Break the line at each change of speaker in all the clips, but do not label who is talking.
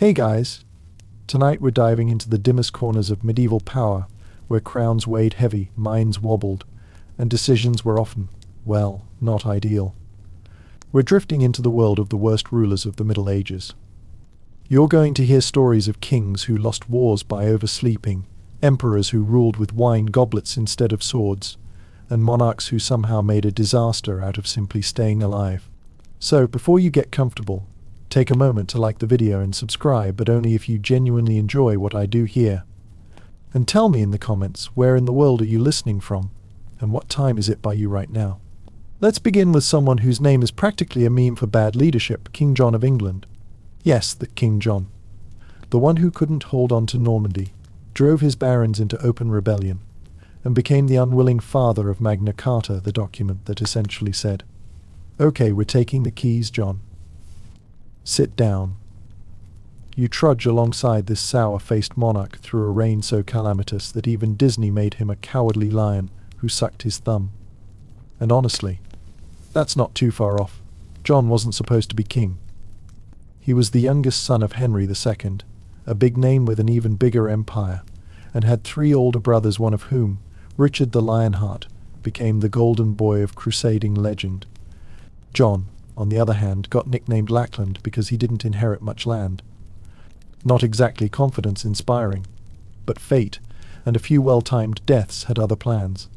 Hey guys! Tonight we're diving into the dimmest corners of medieval power, where crowns weighed heavy, minds wobbled, and decisions were often, well, not ideal. We're drifting into the world of the worst rulers of the Middle Ages. You're going to hear stories of kings who lost wars by oversleeping, emperors who ruled with wine goblets instead of swords, and monarchs who somehow made a disaster out of simply staying alive. So, before you get comfortable, take a moment to like the video and subscribe, but only if you genuinely enjoy what I do here. And tell me in the comments, where in the world are you listening from, and what time is it by you right now? Let's begin with someone whose name is practically a meme for bad leadership, King John of England. Yes, the King John. The one who couldn't hold on to Normandy, drove his barons into open rebellion, and became the unwilling father of Magna Carta, the document that essentially said, "Okay, we're taking the keys, John. Sit down." You trudge alongside this sour-faced monarch through a reign so calamitous that even Disney made him a cowardly lion who sucked his thumb. And honestly, that's not too far off. John wasn't supposed to be king. He was the youngest son of Henry II, a big name with an even bigger empire, and had 3 older brothers, one of whom, Richard the Lionheart, became the golden boy of crusading legend. John, on the other hand, got nicknamed Lackland because he didn't inherit much land. Not exactly confidence-inspiring, but fate and a few well-timed deaths had other plans.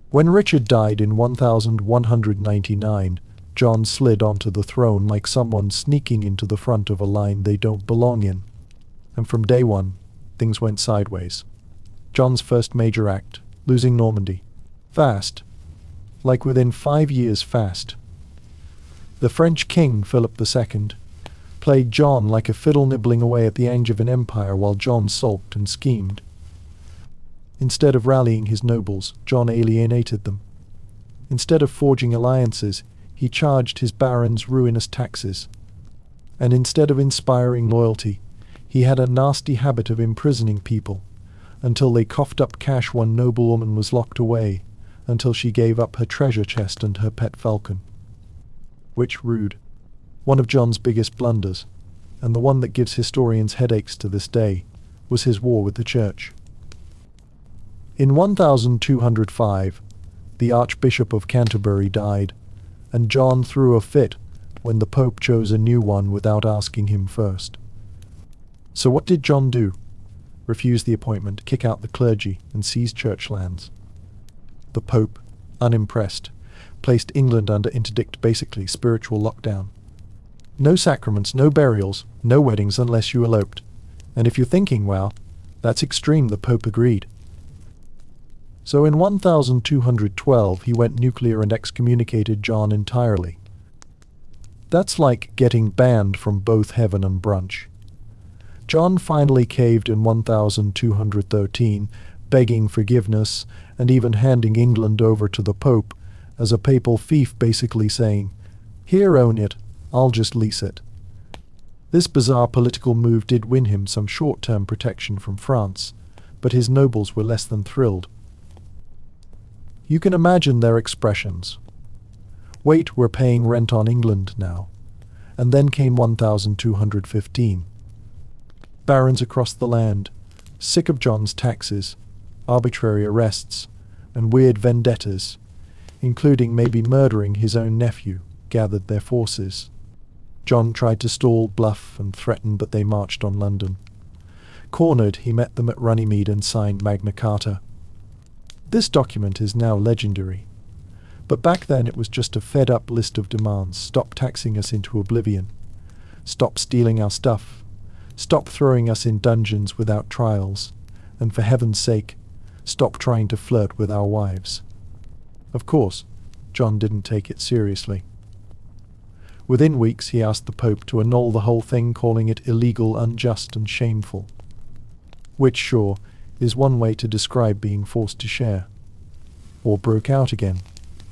When Richard died in 1199, John slid onto the throne like someone sneaking into the front of a line they don't belong in. And from day one, things went sideways. John's first major act, losing Normandy. Fast. Like within 5 years fast. The French king, Philip II, played John like a fiddle nibbling away at the edge of an empire while John sulked and schemed. Instead of rallying his nobles, John alienated them. Instead of forging alliances, he charged his barons ruinous taxes. And instead of inspiring loyalty, he had a nasty habit of imprisoning people, until they coughed up cash. One noblewoman was locked away, until she gave up her treasure chest and her pet falcon. Which rude. One of John's biggest blunders, and the one that gives historians headaches to this day, was his war with the church. In 1205, the Archbishop of Canterbury died, and John threw a fit when the Pope chose a new one without asking him first. So what did John do? Refuse the appointment, kick out the clergy, and seize church lands. The Pope, unimpressed, placed England under interdict, basically spiritual lockdown. No sacraments, no burials, no weddings unless you eloped. And if you're thinking, well, that's extreme, the Pope agreed. So in 1212 he went nuclear and excommunicated John entirely. That's like getting banned from both heaven and brunch. John finally caved in 1213, begging forgiveness and even handing England over to the Pope as a papal fief, basically saying, "Here, own it, I'll just lease it." This bizarre political move did win him some short-term protection from France, but his nobles were less than thrilled. You can imagine their expressions. Wait, we're paying rent on England now. And then came 1215. Barons across the land, sick of John's taxes, arbitrary arrests, and weird vendettas, including maybe murdering his own nephew, gathered their forces. John tried to stall, bluff, and threaten, but they marched on London. Cornered, he met them at Runnymede and signed Magna Carta. This document is now legendary, but back then it was just a fed-up list of demands. Stop taxing us into oblivion. Stop stealing our stuff. Stop throwing us in dungeons without trials. And for heaven's sake, stop trying to flirt with our wives. Of course, John didn't take it seriously. Within weeks he asked the Pope to annul the whole thing, calling it illegal, unjust, and shameful. Which, sure, is one way to describe being forced to share. Or broke out again,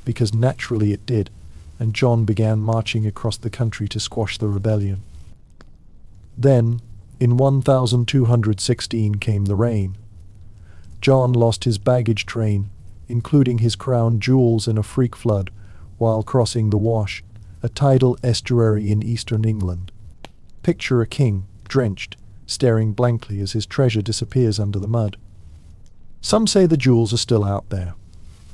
because naturally it did, and John began marching across the country to squash the rebellion. Then, in 1216 came the rain. John lost his baggage train, including his crown jewels, in a freak flood, while crossing the Wash, a tidal estuary in eastern England. Picture a king, drenched, staring blankly as his treasure disappears under the mud. Some say the jewels are still out there.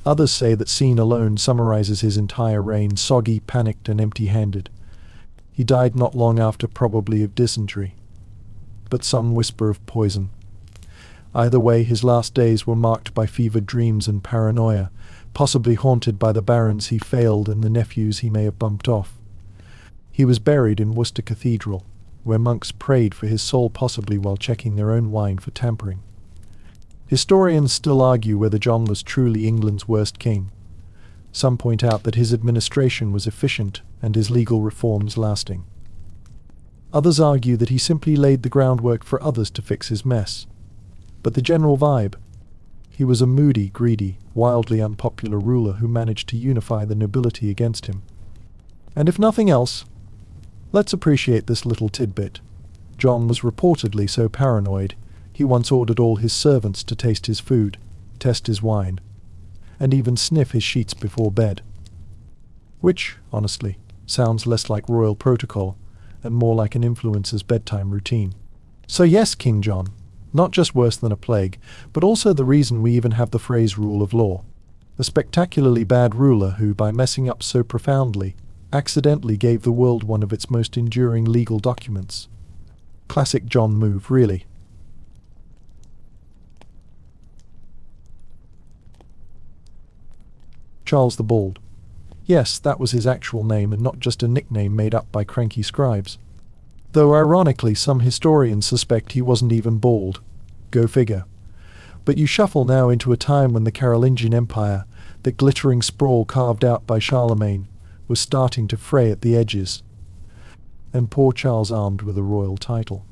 Others say that scene alone summarizes his entire reign, soggy, panicked, and empty-handed. He died not long after, probably of dysentery. But some whisper of poison. Either way, his last days were marked by fevered dreams and paranoia, possibly haunted by the barons he failed and the nephews he may have bumped off. He was buried in Worcester Cathedral, where monks prayed for his soul, possibly while checking their own wine for tampering. Historians still argue whether John was truly England's worst king. Some point out that his administration was efficient and his legal reforms lasting. Others argue that he simply laid the groundwork for others to fix his mess. But the general vibe: he was a moody, greedy, wildly unpopular ruler who managed to unify the nobility against him. And if nothing else, let's appreciate this little tidbit. John was reportedly so paranoid, he once ordered all his servants to taste his food, test his wine, and even sniff his sheets before bed. Which, honestly, sounds less like royal protocol and more like an influencer's bedtime routine. So yes, King John, not just worse than a plague, but also the reason we even have the phrase rule of law. A spectacularly bad ruler who, by messing up so profoundly, accidentally gave the world one of its most enduring legal documents. Classic John move, really. Charles the Bald. Yes, that was his actual name and not just a nickname made up by cranky scribes. Though ironically, some historians suspect he wasn't even bald. Go figure. But you shuffle now into a time when the Carolingian Empire, that glittering sprawl carved out by Charlemagne, was starting to fray at the edges. And poor Charles, armed with a royal title,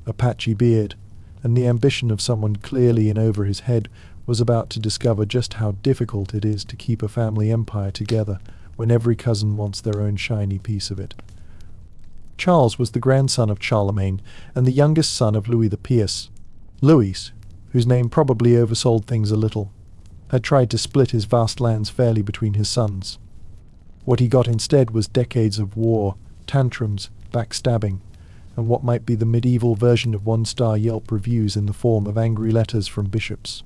a patchy beard, and the ambition of someone clearly in over his head, was about to discover just how difficult it is to keep a family empire together when every cousin wants their own shiny piece of it. Charles was the grandson of Charlemagne and the youngest son of Louis the Pious. Louis, whose name probably oversold things a little, had tried to split his vast lands fairly between his sons. What he got instead was decades of war, tantrums, backstabbing, and what might be the medieval version of one-star Yelp reviews in the form of angry letters from bishops.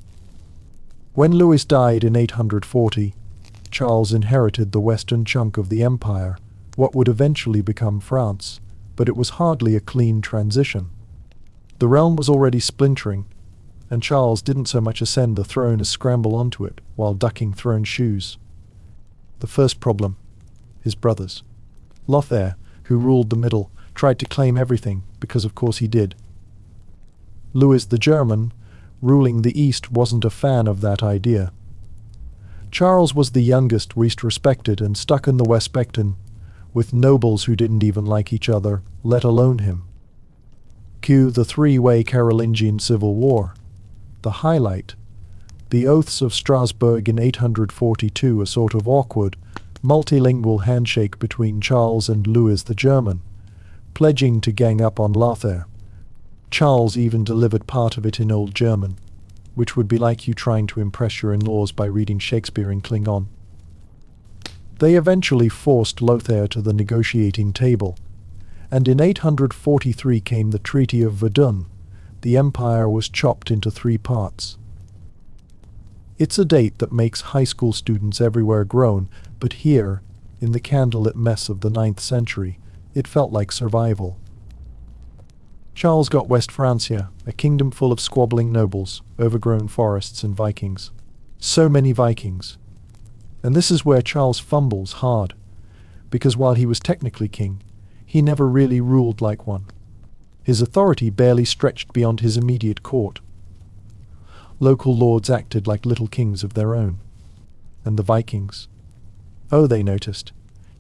When Louis died in 840, Charles inherited the western chunk of the empire, what would eventually become France, but it was hardly a clean transition. The realm was already splintering, and Charles didn't so much ascend the throne as scramble onto it while ducking thrown shoes. The first problem: his brothers. Lothair, who ruled the middle, tried to claim everything, because of course he did. Louis the German, ruling the East, wasn't a fan of that idea. Charles was the youngest, least respected, and stuck in the West Becton, with nobles who didn't even like each other, let alone him. Cue the three-way Carolingian Civil War. The highlight: the Oaths of Strasbourg in 842, a sort of awkward, multilingual handshake between Charles and Louis the German, pledging to gang up on Lothair. Charles even delivered part of it in Old German, which would be like you trying to impress your in-laws by reading Shakespeare in Klingon. They eventually forced Lothair to the negotiating table, and in 843 came the Treaty of Verdun. The empire was chopped into 3 parts. It's a date that makes high school students everywhere groan, but here, in the candlelit mess of the 9th century, it felt like survival. Charles got West Francia, a kingdom full of squabbling nobles, overgrown forests, and Vikings. So many Vikings. And this is where Charles fumbles hard, because while he was technically king, he never really ruled like one. His authority barely stretched beyond his immediate court. Local lords acted like little kings of their own. And the Vikings? Oh, they noticed.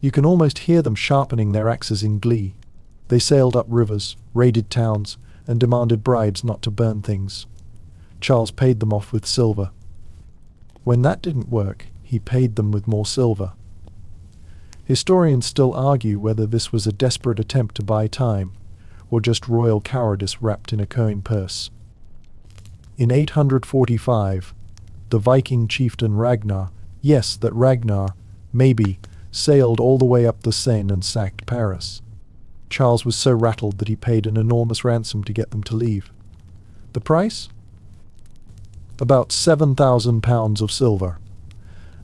You can almost hear them sharpening their axes in glee. They sailed up rivers, raided towns, and demanded bribes not to burn things. Charles paid them off with silver. When that didn't work, he paid them with more silver. Historians still argue whether this was a desperate attempt to buy time, or just royal cowardice wrapped in a coin purse. In 845, the Viking chieftain Ragnar, yes, that Ragnar, maybe, sailed all the way up the Seine and sacked Paris. Charles was so rattled that he paid an enormous ransom to get them to leave. The price? About £7,000 of silver.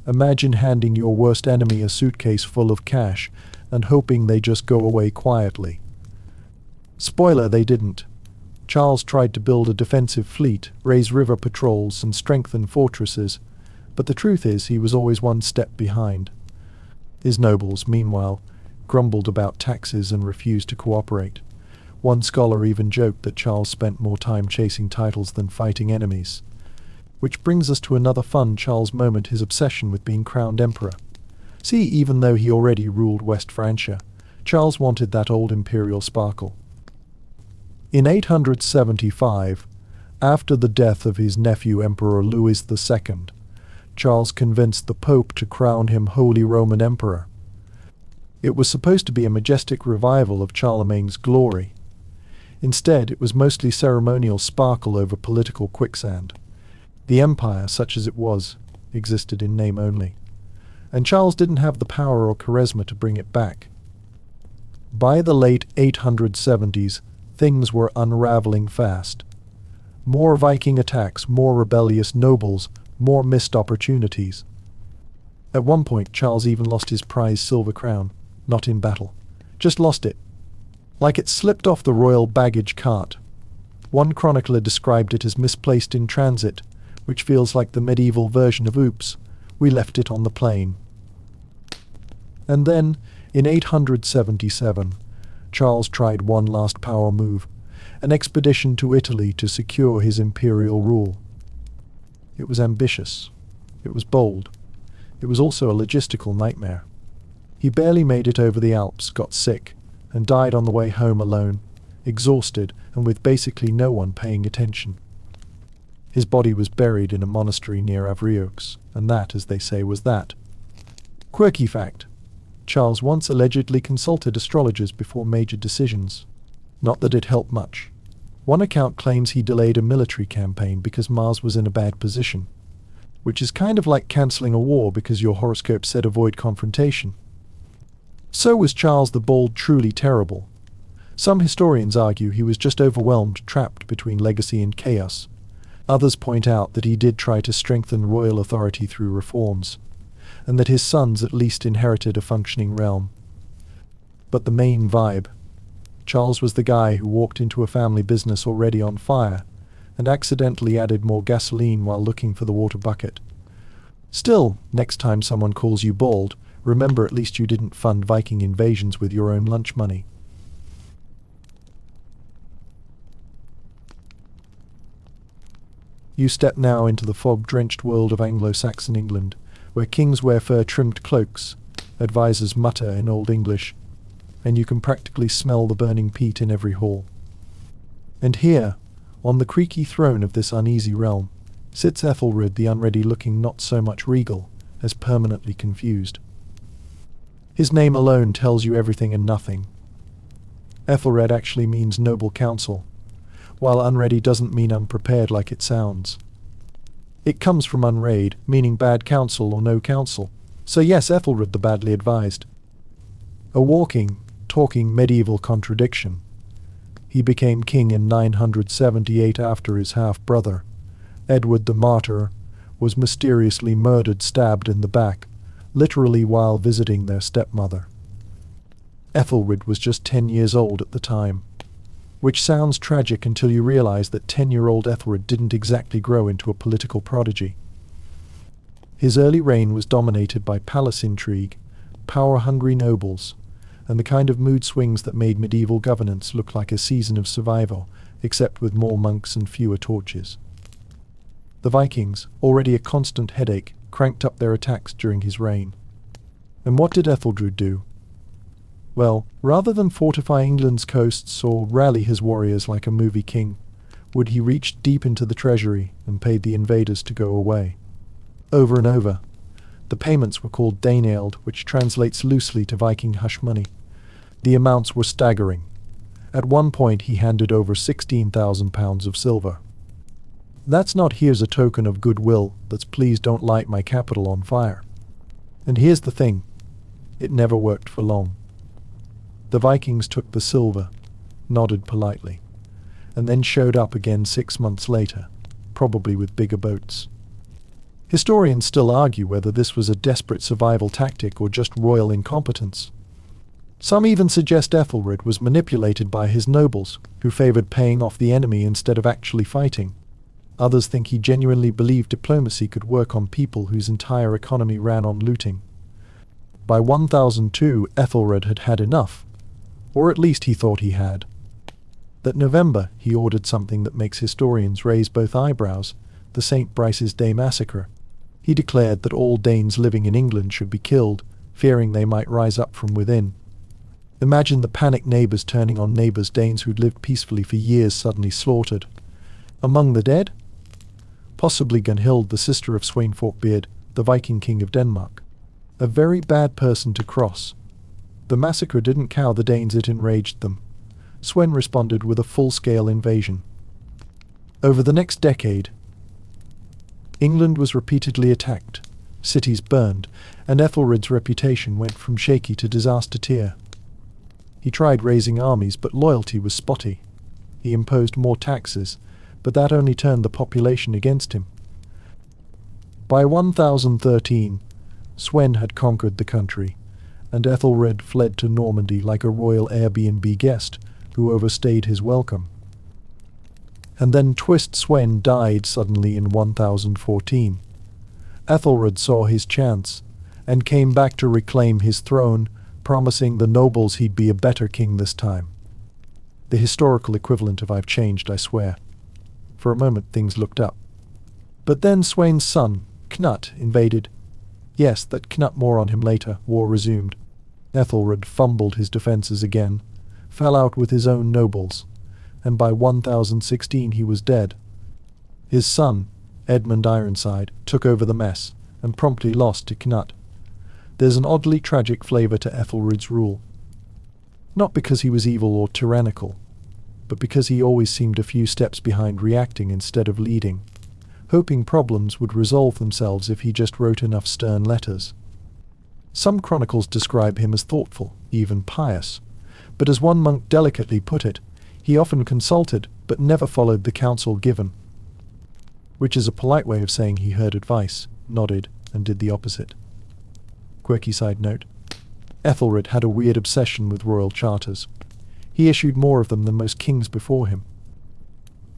Imagine handing your worst enemy a suitcase full of cash and hoping they just go away quietly. Spoiler, they didn't. Charles tried to build a defensive fleet, raise river patrols, and strengthen fortresses, but the truth is he was always one step behind. His nobles, meanwhile, grumbled about taxes and refused to cooperate. One scholar even joked that Charles spent more time chasing titles than fighting enemies. Which brings us to another fun Charles moment, his obsession with being crowned emperor. See, even though he already ruled West Francia, Charles wanted that old imperial sparkle. In 875, after the death of his nephew Emperor Louis II, Charles convinced the Pope to crown him Holy Roman Emperor. It was supposed to be a majestic revival of Charlemagne's glory. Instead, it was mostly ceremonial sparkle over political quicksand. The empire, such as it was, existed in name only, and Charles didn't have the power or charisma to bring it back. By the late 870s, things were unraveling fast. More Viking attacks, more rebellious nobles, more missed opportunities. At one point, Charles even lost his prized silver crown, not in battle. Just lost it. Like it slipped off the royal baggage cart. One chronicler described it as misplaced in transit, which feels like the medieval version of oops, we left it on the plane. And then, in 877, Charles tried one last power move, an expedition to Italy to secure his imperial rule. It was ambitious. It was bold. It was also a logistical nightmare. He barely made it over the Alps, got sick, and died on the way home alone, exhausted and with basically no one paying attention. His body was buried in a monastery near Avriox, and that, as they say, was that. Quirky fact: Charles once allegedly consulted astrologers before major decisions. Not that it helped much. One account claims he delayed a military campaign because Mars was in a bad position, which is kind of like cancelling a war because your horoscope said avoid confrontation. So was Charles the Bold truly terrible? Some historians argue he was just overwhelmed, trapped between legacy and chaos. Others point out that he did try to strengthen royal authority through reforms, and that his sons at least inherited a functioning realm. But the main vibe: Charles was the guy who walked into a family business already on fire, and accidentally added more gasoline while looking for the water bucket. Still, next time someone calls you bald, remember at least you didn't fund Viking invasions with your own lunch money. You step now into the fog-drenched world of Anglo-Saxon England, where kings wear fur-trimmed cloaks, advisors mutter in Old English, and you can practically smell the burning peat in every hall. And here, on the creaky throne of this uneasy realm, sits Ethelred the Unready, looking not so much regal as permanently confused. His name alone tells you everything and nothing. Ethelred actually means noble counsel, while unready doesn't mean unprepared like it sounds. It comes from unread, meaning bad counsel or no counsel. So yes, Ethelred the badly advised. A walking, talking medieval contradiction. He became king in 978 after his half-brother, Edward the Martyr, was mysteriously murdered, stabbed in the back, literally while visiting their stepmother. Ethelred was just 10 years old at the time, which sounds tragic until you realize that 10-year-old Ethelred didn't exactly grow into a political prodigy. His early reign was dominated by palace intrigue, power-hungry nobles, and the kind of mood swings that made medieval governance look like a season of survival, except with more monks and fewer torches. The Vikings, already a constant headache, cranked up their attacks during his reign. And what did Ethelred do? Well, rather than fortify England's coasts or rally his warriors like a movie king, would he reach deep into the treasury and paid the invaders to go away. Over and over. The payments were called Daneeld, which translates loosely to Viking hush money. The amounts were staggering. At one point he handed over £16,000 of silver. That's not "here's a token of goodwill," that's "please don't light my capital on fire." And here's the thing, it never worked for long. The Vikings took the silver, nodded politely, and then showed up again 6 months later, probably with bigger boats. Historians still argue whether this was a desperate survival tactic or just royal incompetence. Some even suggest Ethelred was manipulated by his nobles, who favored paying off the enemy instead of actually fighting. Others think he genuinely believed diplomacy could work on people whose entire economy ran on looting. By 1002, Ethelred had had enough, or at least he thought he had. That November, he ordered something that makes historians raise both eyebrows, the St. Brice's Day massacre. He declared that all Danes living in England should be killed, fearing they might rise up from within. Imagine the panicked neighbours turning on neighbours Danes who'd lived peacefully for years suddenly slaughtered. Among the dead? Possibly Gunhild, the sister of Sweyn Forkbeard, the Viking king of Denmark. A very bad person to cross. The massacre didn't cow the Danes, it enraged them. Sweyn responded with a full-scale invasion. Over the next decade, England was repeatedly attacked, cities burned, and Ethelred's reputation went from shaky to disaster tier. He tried raising armies, but loyalty was spotty. He imposed more taxes, but that only turned the population against him. By 1013, Sweyn had conquered the country, and Ethelred fled to Normandy like a royal Airbnb guest who overstayed his welcome. And then Twist Sweyn died suddenly in 1014. Ethelred saw his chance, and came back to reclaim his throne, promising the nobles he'd be a better king this time. The historical equivalent of "I've changed, I swear." For a moment things looked up. But then Sweyn's son, Cnut, invaded. Yes, that Cnut, more on him later. War resumed. Ethelred fumbled his defences again, fell out with his own nobles, and by 1016 he was dead. His son, Edmund Ironside, took over the mess, and promptly lost to Cnut. There's an oddly tragic flavour to Ethelred's rule. Not because he was evil or tyrannical, but because he always seemed a few steps behind, reacting instead of leading, hoping problems would resolve themselves if he just wrote enough stern letters. Some chronicles describe him as thoughtful, even pious, but as one monk delicately put it, he often consulted but never followed the counsel given, which is a polite way of saying he heard advice, nodded, and did the opposite. Quirky side note: Ethelred had a weird obsession with royal charters. He issued more of them than most kings before him.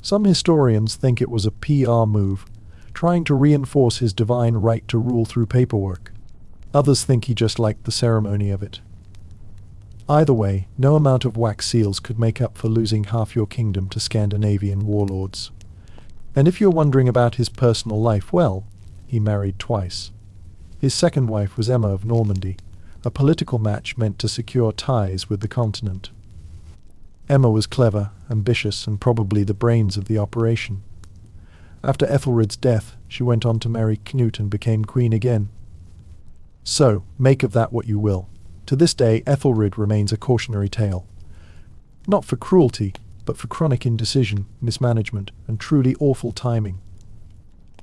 Some historians think it was a PR move, trying to reinforce his divine right to rule through paperwork. Others think he just liked the ceremony of it. Either way, no amount of wax seals could make up for losing half your kingdom to Scandinavian warlords. And if you're wondering about his personal life, well, he married twice. His second wife was Emma of Normandy, a political match meant to secure ties with the continent. Emma was clever, ambitious, and probably the brains of the operation. After Ethelred's death, she went on to marry Knut and became queen again. So, make of that what you will. To this day, Ethelred remains a cautionary tale. Not for cruelty, but for chronic indecision, mismanagement, and truly awful timing.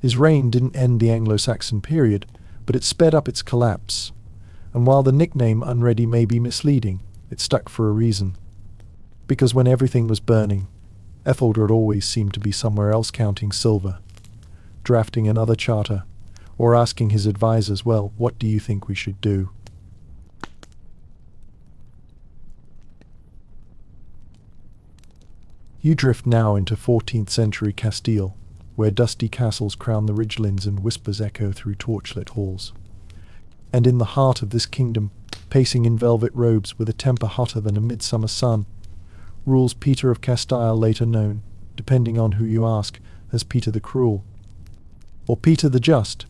His reign didn't end the Anglo-Saxon period, but it sped up its collapse. And while the nickname Unready may be misleading, it stuck for a reason. Because when everything was burning, Ethelred always seemed to be somewhere else counting silver, drafting another charter, or asking his advisors, well, what do you think we should do? You drift now into 14th century Castile, where dusty castles crown the ridgelands and whispers echo through torchlit halls. And in the heart of this kingdom, pacing in velvet robes with a temper hotter than a midsummer sun, rules Peter of Castile, later known, depending on who you ask, as Peter the Cruel. Or Peter the Just.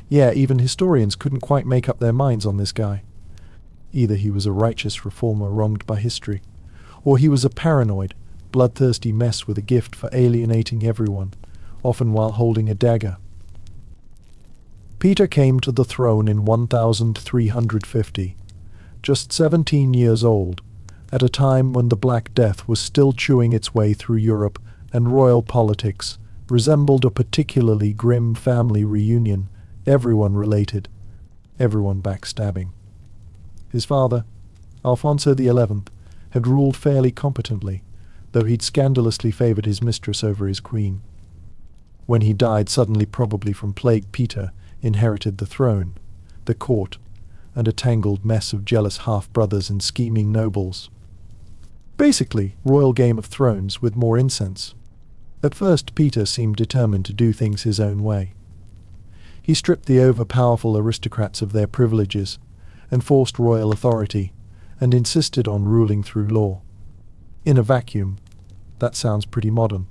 Yeah, even historians couldn't quite make up their minds on this guy. Either he was a righteous reformer wronged by history, or he was a paranoid, bloodthirsty mess with a gift for alienating everyone, often while holding a dagger. Peter came to the throne in 1350, just 17 years old, at a time when the Black Death was still chewing its way through Europe and royal politics resembled a particularly grim family reunion, everyone related, everyone backstabbing. His father, Alfonso XI, had ruled fairly competently, though he'd scandalously favoured his mistress over his queen. When he died suddenly, probably from plague, Peter inherited the throne, the court, and a tangled mess of jealous half-brothers and scheming nobles. Basically, royal Game of Thrones with more incense. At first, Peter seemed determined to do things his own way. He stripped the over-powerful aristocrats of their privileges, enforced royal authority, and insisted on ruling through law. In a vacuum, that sounds pretty modern.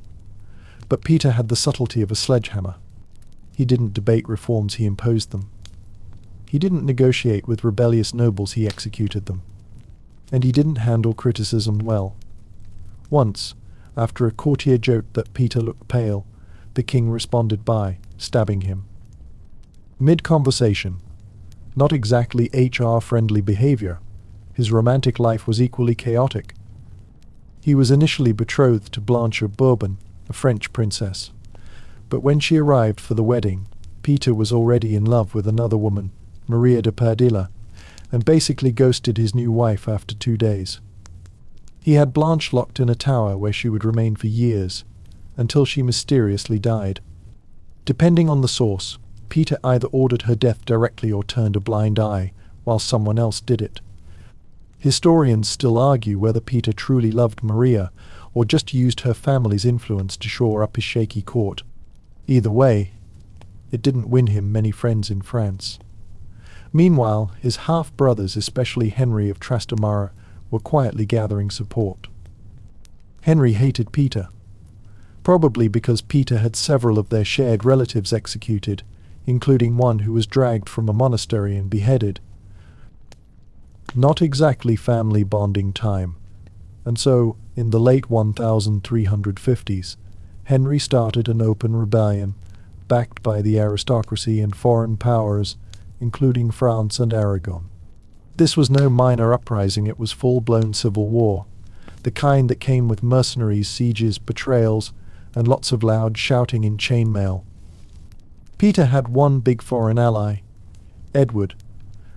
But Peter had the subtlety of a sledgehammer. He didn't debate reforms, he imposed them. He didn't negotiate with rebellious nobles, he executed them. And he didn't handle criticism well. Once, after a courtier joked that Peter looked pale, the king responded by stabbing him. Mid-conversation. Not exactly HR-friendly behavior. His romantic life was equally chaotic. He was initially betrothed to Blanche of Bourbon, a French princess. But when she arrived for the wedding, Peter was already in love with another woman, Maria de Padilla, and basically ghosted his new wife after 2 days. He had Blanche locked in a tower where she would remain for years, until she mysteriously died. Depending on the source, Peter either ordered her death directly or turned a blind eye, while someone else did it. Historians still argue whether Peter truly loved Maria, or just used her family's influence to shore up his shaky court. Either way, it didn't win him many friends in France. Meanwhile, his half-brothers, especially Henry of Trastamara, were quietly gathering support. Henry hated Peter, probably because Peter had several of their shared relatives executed, including one who was dragged from a monastery and beheaded. Not exactly family bonding time, and so, in the late 1350s, Henry started an open rebellion, backed by the aristocracy and foreign powers, including France and Aragon. This was no minor uprising, it was full-blown civil war, the kind that came with mercenaries, sieges, betrayals, and lots of loud shouting in chainmail. Peter had one big foreign ally, Edward,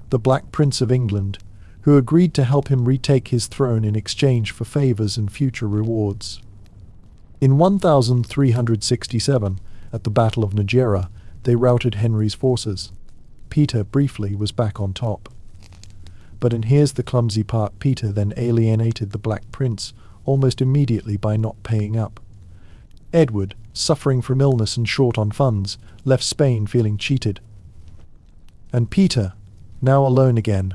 the Black Prince of England, who agreed to help him retake his throne in exchange for favours and future rewards. In 1367, at the Battle of Najera, they routed Henry's forces. Peter, briefly, was back on top. But and here's the clumsy part, Peter then alienated the Black Prince almost immediately by not paying up. Edward, suffering from illness and short on funds, left Spain feeling cheated. And Peter, now alone again,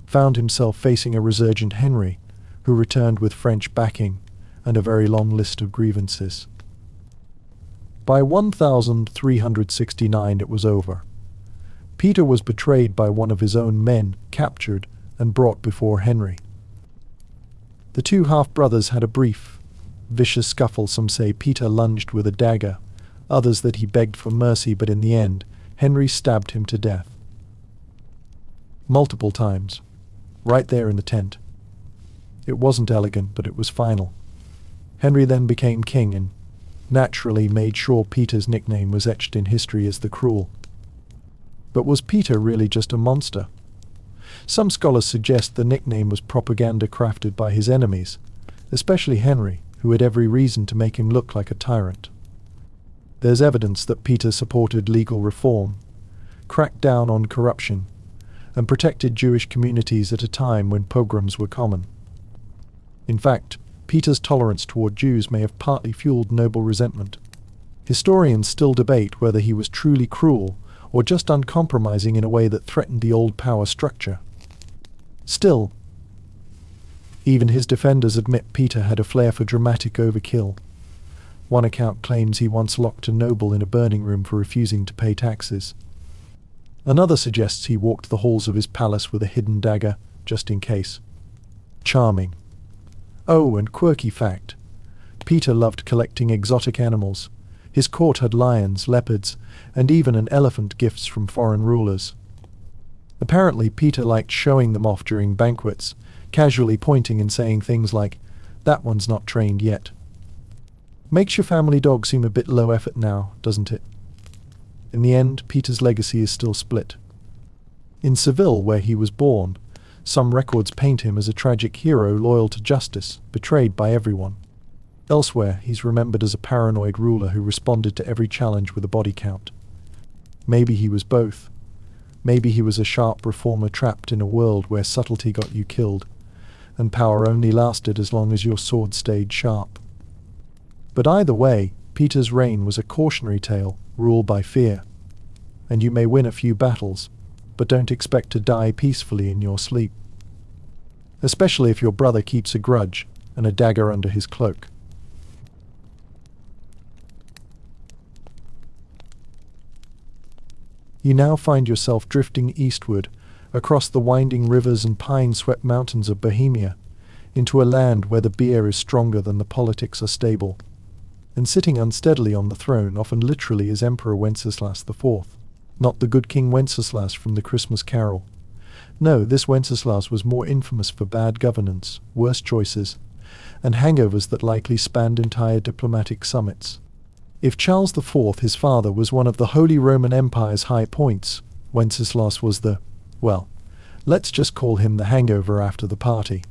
found himself facing a resurgent Henry, who returned with French backing and a very long list of grievances. By 1369 it was over. Peter was betrayed by one of his own men, captured, and brought before Henry. The two half-brothers had a brief, vicious scuffle. Some say Peter lunged with a dagger, others that he begged for mercy, but in the end, Henry stabbed him to death. Multiple times, right there in the tent. It wasn't elegant, but it was final. Henry then became king and naturally made sure Peter's nickname was etched in history as the Cruel. But was Peter really just a monster? Some scholars suggest the nickname was propaganda crafted by his enemies, especially Henry, who had every reason to make him look like a tyrant. There's evidence that Peter supported legal reform, cracked down on corruption, and protected Jewish communities at a time when pogroms were common. In fact, Peter's tolerance toward Jews may have partly fueled noble resentment. Historians still debate whether he was truly cruel or just uncompromising in a way that threatened the old power structure. Still, even his defenders admit Peter had a flair for dramatic overkill. One account claims he once locked a noble in a burning room for refusing to pay taxes. Another suggests he walked the halls of his palace with a hidden dagger, just in case. Charming. Oh, and quirky fact. Peter loved collecting exotic animals. His court had lions, leopards, and even an elephant, gifts from foreign rulers. Apparently Peter liked showing them off during banquets, casually pointing and saying things like, "That one's not trained yet." Makes your family dog seem a bit low effort now, doesn't it? In the end, Peter's legacy is still split. In Seville, where he was born, Some records paint him as a tragic hero loyal to justice, betrayed by everyone. Elsewhere, he's remembered as a paranoid ruler who responded to every challenge with a body count. Maybe he was both. Maybe he was a sharp reformer trapped in a world where subtlety got you killed, and power only lasted as long as your sword stayed sharp. But either way, Peter's reign was a cautionary tale, ruled by fear. And you may win a few battles, but don't expect to die peacefully in your sleep. Especially if your brother keeps a grudge and a dagger under his cloak. You now find yourself drifting eastward, across the winding rivers and pine-swept mountains of Bohemia, into a land where the beer is stronger than the politics are stable. And sitting unsteadily on the throne often literally is Emperor Wenceslaus IV, not the good King Wenceslaus from the Christmas Carol. No, this Wenceslaus was more infamous for bad governance, worse choices, and hangovers that likely spanned entire diplomatic summits. If Charles IV, his father, was one of the Holy Roman Empire's high points, Wenceslaus was the, well, let's just call him the hangover after the party.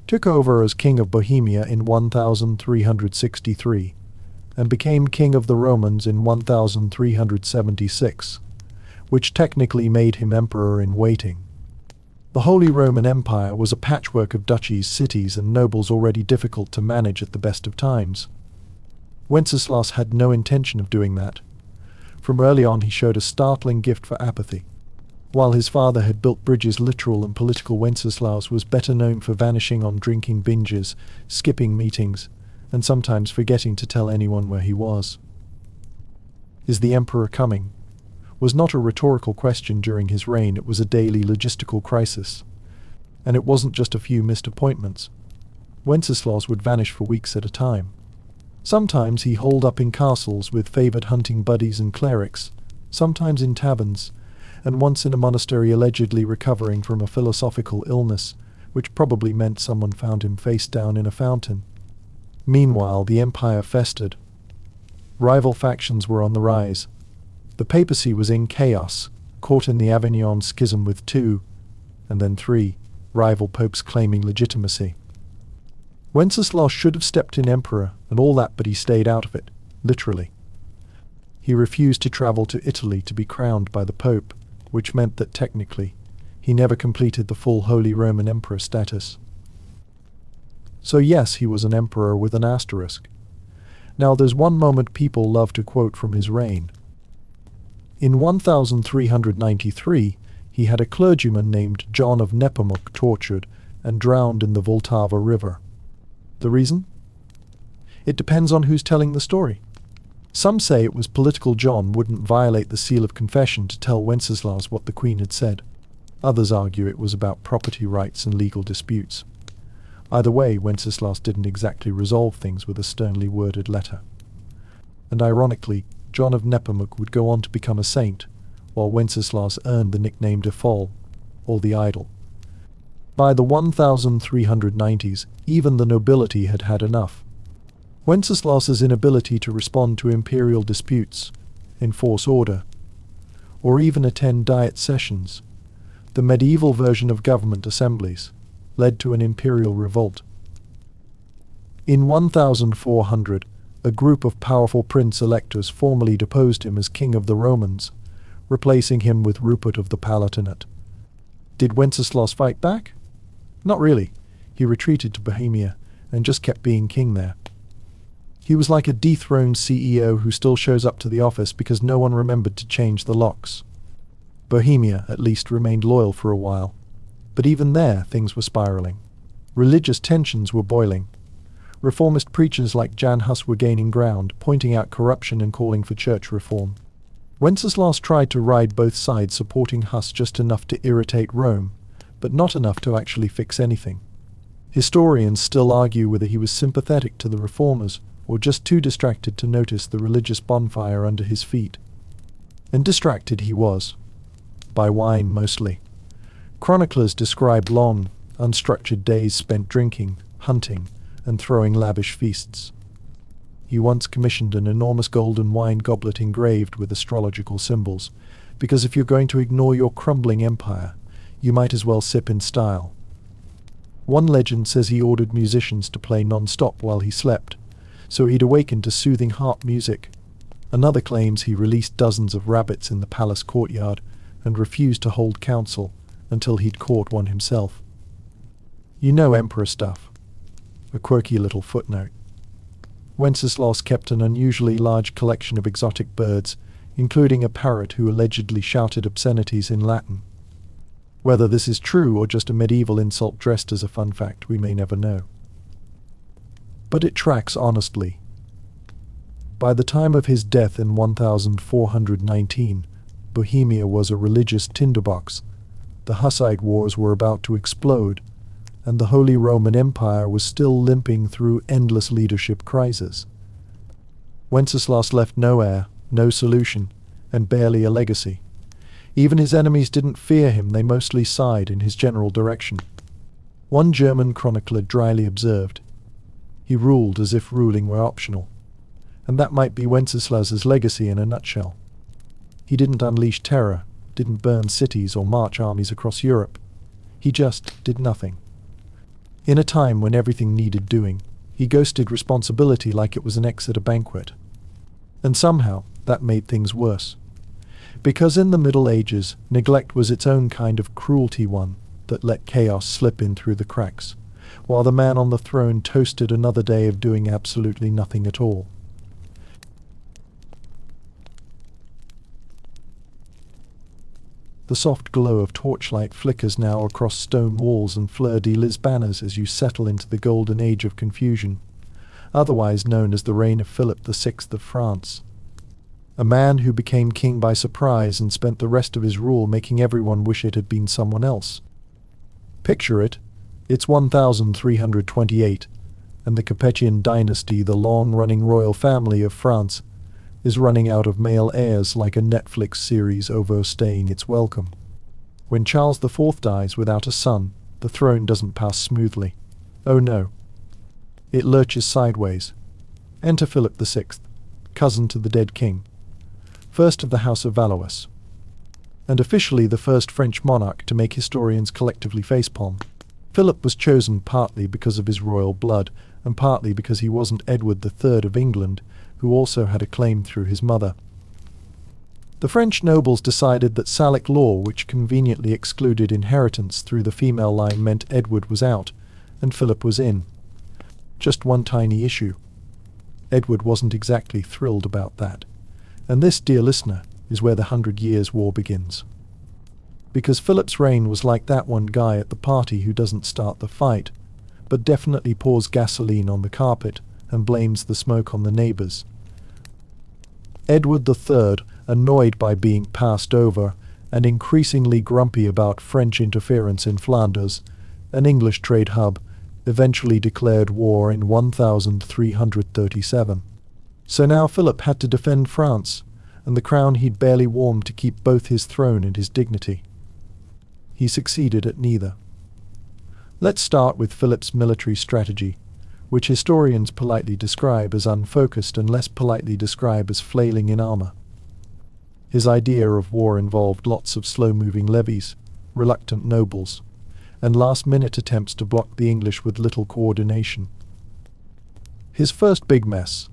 Took over as King of Bohemia in 1363, and became King of the Romans in 1376, which technically made him emperor in waiting. The Holy Roman Empire was a patchwork of duchies, cities, and nobles already difficult to manage at the best of times. Wenceslaus had no intention of doing that. From early on he showed a startling gift for apathy. While his father had built bridges, literal and political, Wenceslaus was better known for vanishing on drinking binges, skipping meetings, and sometimes forgetting to tell anyone where he was. Is the emperor coming? Was not a rhetorical question during his reign, it was a daily logistical crisis. And it wasn't just a few missed appointments. Wenceslaus would vanish for weeks at a time. Sometimes he holed up in castles with favoured hunting buddies and clerics, sometimes in taverns, and once in a monastery allegedly recovering from a philosophical illness, which probably meant someone found him face down in a fountain. Meanwhile, the empire festered. Rival factions were on the rise. The papacy was in chaos, caught in the Avignon schism with 2, and then 3, rival popes claiming legitimacy. Wenceslaus should have stepped in emperor and all that, but he stayed out of it, literally. He refused to travel to Italy to be crowned by the Pope, which meant that technically he never completed the full Holy Roman Emperor status. So yes, he was an emperor with an asterisk. Now there's one moment people love to quote from his reign. In 1393, he had a clergyman named John of Nepomuk tortured and drowned in the Vltava River. The reason? It depends on who's telling the story. Some say it was political. John wouldn't violate the seal of confession to tell Wenceslaus what the Queen had said. Others argue it was about property rights and legal disputes. Either way, Wenceslaus didn't exactly resolve things with a sternly worded letter. And ironically, John of Nepomuk would go on to become a saint, while Wenceslaus earned the nickname de Folle, or the Idol. By the 1390s, even the nobility had had enough. Wenceslaus's inability to respond to imperial disputes, enforce order, or even attend diet sessions, the medieval version of government assemblies, led to an imperial revolt. In 1400, a group of powerful prince-electors formally deposed him as king of the Romans, replacing him with Rupert of the Palatinate. Did Wenceslaus fight back? Not really. He retreated to Bohemia and just kept being king there. He was like a dethroned CEO who still shows up to the office because no one remembered to change the locks. Bohemia, at least, remained loyal for a while. But even there, things were spiraling. Religious tensions were boiling. Reformist preachers like Jan Hus were gaining ground, pointing out corruption and calling for church reform. Wenceslaus tried to ride both sides, supporting Hus just enough to irritate Rome, but not enough to actually fix anything. Historians still argue whether he was sympathetic to the reformers or just too distracted to notice the religious bonfire under his feet. And distracted he was. By wine, mostly. Chroniclers describe long, unstructured days spent drinking, hunting, and throwing lavish feasts. He once commissioned an enormous golden wine goblet engraved with astrological symbols, because if you're going to ignore your crumbling empire, you might as well sip in style. One legend says he ordered musicians to play non-stop while he slept, so he'd awaken to soothing harp music. Another claims he released dozens of rabbits in the palace courtyard and refused to hold council until he'd caught one himself. You know emperor stuff. A quirky little footnote. Wenceslaus kept an unusually large collection of exotic birds, including a parrot who allegedly shouted obscenities in Latin. Whether this is true or just a medieval insult dressed as a fun fact, we may never know. But it tracks honestly. By the time of his death in 1419, Bohemia was a religious tinderbox, the Hussite wars were about to explode, and the Holy Roman Empire was still limping through endless leadership crises. Wenceslaus left no heir, no solution, and barely a legacy. Even his enemies didn't fear him, they mostly sighed in his general direction. One German chronicler dryly observed, "He ruled as if ruling were optional." And that might be Wenceslaus's legacy in a nutshell. He didn't unleash terror, didn't burn cities or march armies across Europe. He just did nothing. In a time when everything needed doing, he ghosted responsibility like it was an Exeter banquet. And somehow, that made things worse. Because in the Middle Ages, neglect was its own kind of cruelty, one that let chaos slip in through the cracks, while the man on the throne toasted another day of doing absolutely nothing at all. The soft glow of torchlight flickers now across stone walls and fleur-de-lis banners as you settle into the golden age of confusion, otherwise known as the reign of Philip VI of France. A man who became king by surprise and spent the rest of his rule making everyone wish it had been someone else. Picture it. It's 1328, and the Capetian dynasty, the long-running royal family of France, is running out of male heirs like a Netflix series overstaying its welcome. When Charles IV dies without a son, the throne doesn't pass smoothly. Oh no. It lurches sideways. Enter Philip VI, cousin to the dead king, first of the House of Valois, and officially the first French monarch to make historians collectively facepalm. Philip was chosen partly because of his royal blood, and partly because he wasn't Edward III of England, who also had a claim through his mother. The French nobles decided that Salic law, which conveniently excluded inheritance through the female line, meant Edward was out, and Philip was in. Just one tiny issue. Edward wasn't exactly thrilled about that. And this, dear listener, is where the 100 Years' War begins. Because Philip's reign was like that one guy at the party who doesn't start the fight, but definitely pours gasoline on the carpet and blames the smoke on the neighbors. Edward III, annoyed by being passed over and increasingly grumpy about French interference in Flanders, an English trade hub, eventually declared war in 1337. So now Philip had to defend France, and the crown he'd barely warmed to keep both his throne and his dignity. He succeeded at neither. Let's start with Philip's military strategy, which historians politely describe as unfocused and less politely describe as flailing in armor. His idea of war involved lots of slow-moving levies, reluctant nobles, and last-minute attempts to block the English with little coordination. His first big mess,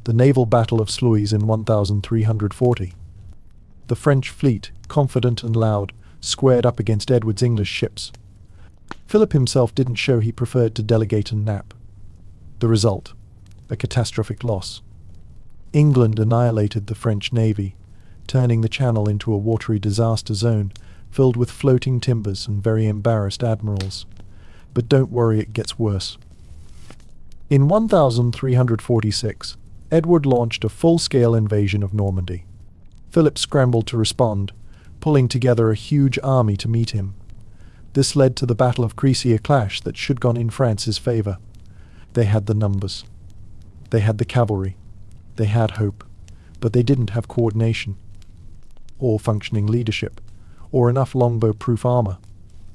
the naval battle of Sluys in 1340. The French fleet, confident and loud, squared up against Edward's English ships. Philip himself didn't show he preferred to delegate and nap. The result, a catastrophic loss. England annihilated the French navy, turning the Channel into a watery disaster zone filled with floating timbers and very embarrassed admirals. But don't worry, it gets worse. In 1346, Edward launched a full-scale invasion of Normandy. Philip scrambled to respond, pulling together a huge army to meet him. This led to the Battle of Crécy, a clash that should have gone in France's favor. They had the numbers. They had the cavalry. They had hope. But they didn't have coordination, or functioning leadership, or enough longbow-proof armor.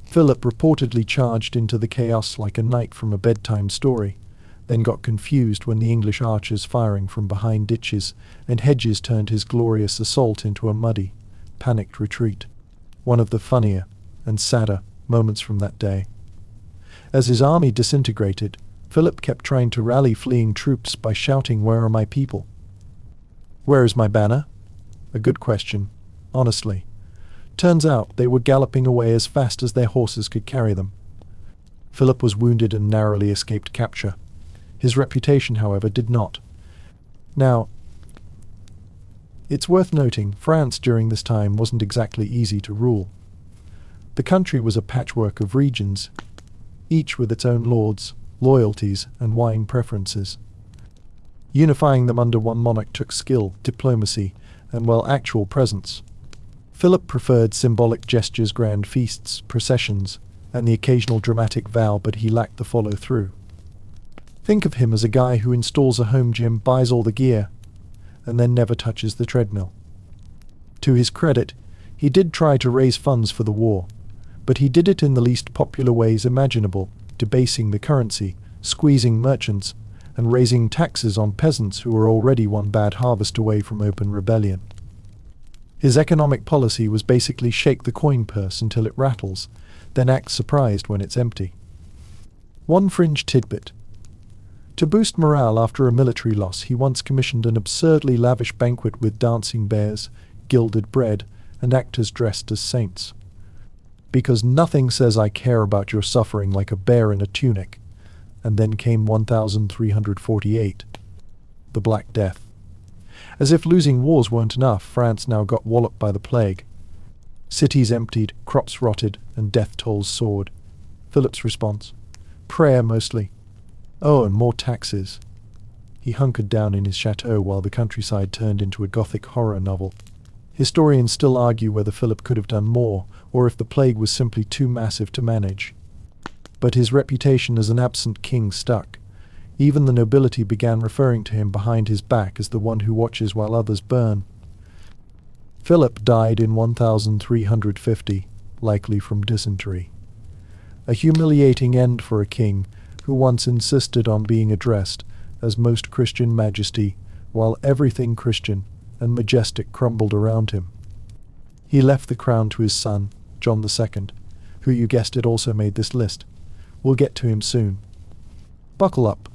Philip reportedly charged into the chaos like a knight from a bedtime story, then got confused when the English archers firing from behind ditches and hedges turned his glorious assault into a muddy, panicked retreat. One of the funnier and sadder moments from that day. As his army disintegrated, Philip kept trying to rally fleeing troops by shouting, "Where are my people? Where is my banner?" A good question, honestly. Turns out they were galloping away as fast as their horses could carry them. Philip was wounded and narrowly escaped capture. His reputation, however, did not. Now, it's worth noting, France during this time wasn't exactly easy to rule. The country was a patchwork of regions, each with its own lords, loyalties, and wine preferences. Unifying them under one monarch took skill, diplomacy, and, well, actual presence. Philip preferred symbolic gestures, grand feasts, processions, and the occasional dramatic vow, but he lacked the follow-through. Think of him as a guy who installs a home gym, buys all the gear, and then never touches the treadmill. To his credit, he did try to raise funds for the war, but he did it in the least popular ways imaginable, debasing the currency, squeezing merchants, and raising taxes on peasants who were already one bad harvest away from open rebellion. His economic policy was basically shake the coin purse until it rattles, then act surprised when it's empty. One fringe tidbit. To boost morale after a military loss, he once commissioned an absurdly lavish banquet with dancing bears, gilded bread, and actors dressed as saints. Because nothing says I care about your suffering like a bear in a tunic. And then came 1348, the Black Death. As if losing wars weren't enough, France now got walloped by the plague. Cities emptied, crops rotted, and death tolls soared. Philip's response? Prayer, mostly. Oh, and more taxes. He hunkered down in his chateau while the countryside turned into a Gothic horror novel. Historians still argue whether Philip could have done more, or if the plague was simply too massive to manage. But his reputation as an absent king stuck. Even the nobility began referring to him behind his back as the one who watches while others burn. Philip died in 1350, likely from dysentery. A humiliating end for a king who once insisted on being addressed as Most Christian Majesty, while everything Christian and majestic crumbled around him. He left the crown to his son, John II, who, you guessed it, also made this list. We'll get to him soon. Buckle up,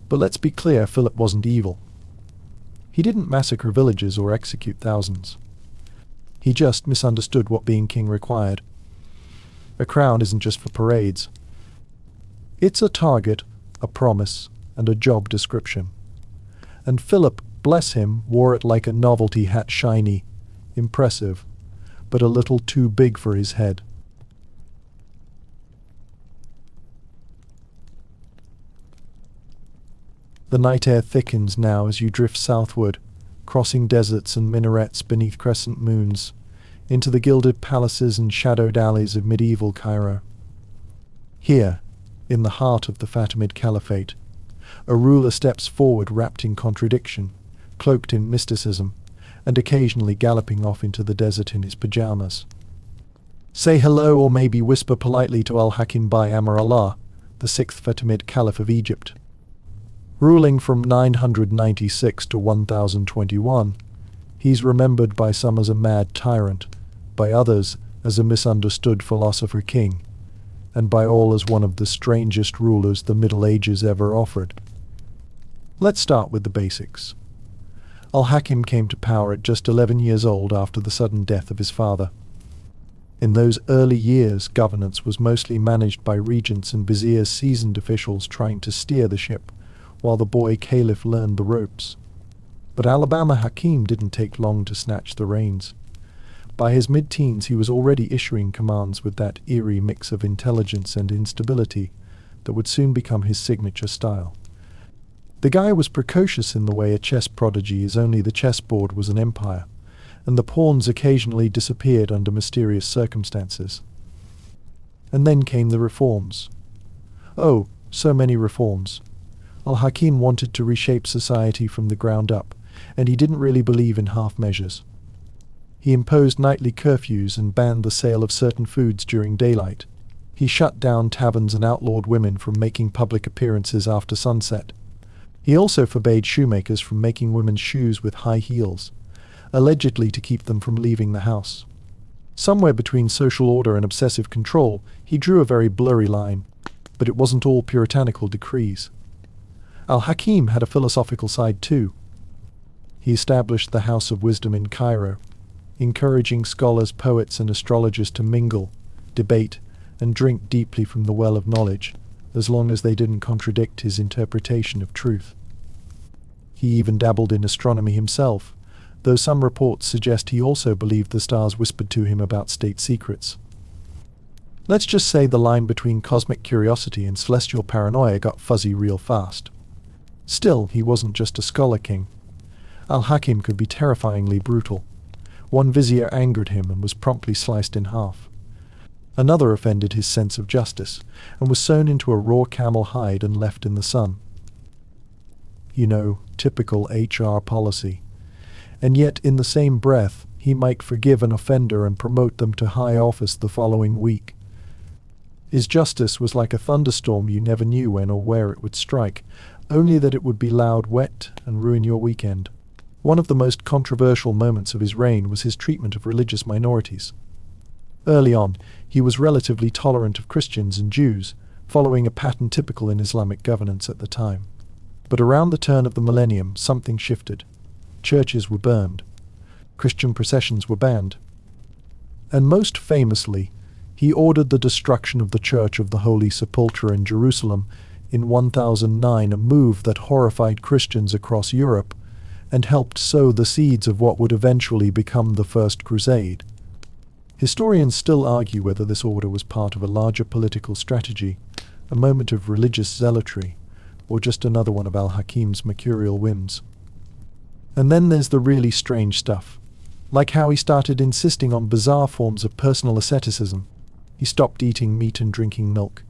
but let's be clear, Philip wasn't evil. He didn't massacre villages or execute thousands. He just misunderstood what being king required. A crown isn't just for parades. It's a target, a promise, and a job description. And Philip, bless him, wore it like a novelty hat, shiny, impressive, but a little too big for his head. The night air thickens now as you drift southward, crossing deserts and minarets beneath crescent moons, into the gilded palaces and shadowed alleys of medieval Cairo. Here, in the heart of the Fatimid Caliphate, a ruler steps forward wrapped in contradiction, cloaked in mysticism, and occasionally galloping off into the desert in his pajamas. Say hello, or maybe whisper politely to Al-Hakim by Amr Allah, the sixth Fatimid Caliph of Egypt. Ruling from 996 to 1021, he's remembered by some as a mad tyrant, by others as a misunderstood philosopher king, and by all as one of the strangest rulers the Middle Ages ever offered. Let's start with the basics. Al-Hakim came to power at just 11 years old after the sudden death of his father. In those early years, governance was mostly managed by regents and viziers, seasoned officials trying to steer the ship, while the boy caliph learned the ropes. But Al-Hakim didn't take long to snatch the reins. By his mid-teens, he was already issuing commands with that eerie mix of intelligence and instability that would soon become his signature style. The guy was precocious in the way a chess prodigy is, only the chessboard was an empire, and the pawns occasionally disappeared under mysterious circumstances. And then came the reforms. Oh, so many reforms. Al-Hakim wanted to reshape society from the ground up, and he didn't really believe in half measures. He imposed nightly curfews and banned the sale of certain foods during daylight. He shut down taverns and outlawed women from making public appearances after sunset. He also forbade shoemakers from making women's shoes with high heels, allegedly to keep them from leaving the house. Somewhere between social order and obsessive control, he drew a very blurry line, but it wasn't all puritanical decrees. Al-Hakim had a philosophical side too. He established the House of Wisdom in Cairo, encouraging scholars, poets, and astrologers to mingle, debate, and drink deeply from the well of knowledge, as long as they didn't contradict his interpretation of truth. He even dabbled in astronomy himself, though some reports suggest he also believed the stars whispered to him about state secrets. Let's just say the line between cosmic curiosity and celestial paranoia got fuzzy real fast. Still, he wasn't just a scholar king. Al-Hakim could be terrifyingly brutal. One vizier angered him and was promptly sliced in half. Another offended his sense of justice and was sewn into a raw camel hide and left in the sun. You know, typical HR policy. And yet, in the same breath, he might forgive an offender and promote them to high office the following week. His justice was like a thunderstorm you never knew when or where it would strike, only that it would be loud, wet, and ruin your weekend. One of the most controversial moments of his reign was his treatment of religious minorities. Early on, he was relatively tolerant of Christians and Jews, following a pattern typical in Islamic governance at the time. But around the turn of the millennium, something shifted. Churches were burned. Christian processions were banned. And most famously, he ordered the destruction of the Church of the Holy Sepulchre in Jerusalem in 1009, a move that horrified Christians across Europe and helped sow the seeds of what would eventually become the First Crusade. Historians still argue whether this order was part of a larger political strategy, a moment of religious zealotry, or just another one of Al-Hakim's mercurial whims. And then there's the really strange stuff, like how he started insisting on bizarre forms of personal asceticism. He stopped eating meat and drinking milk.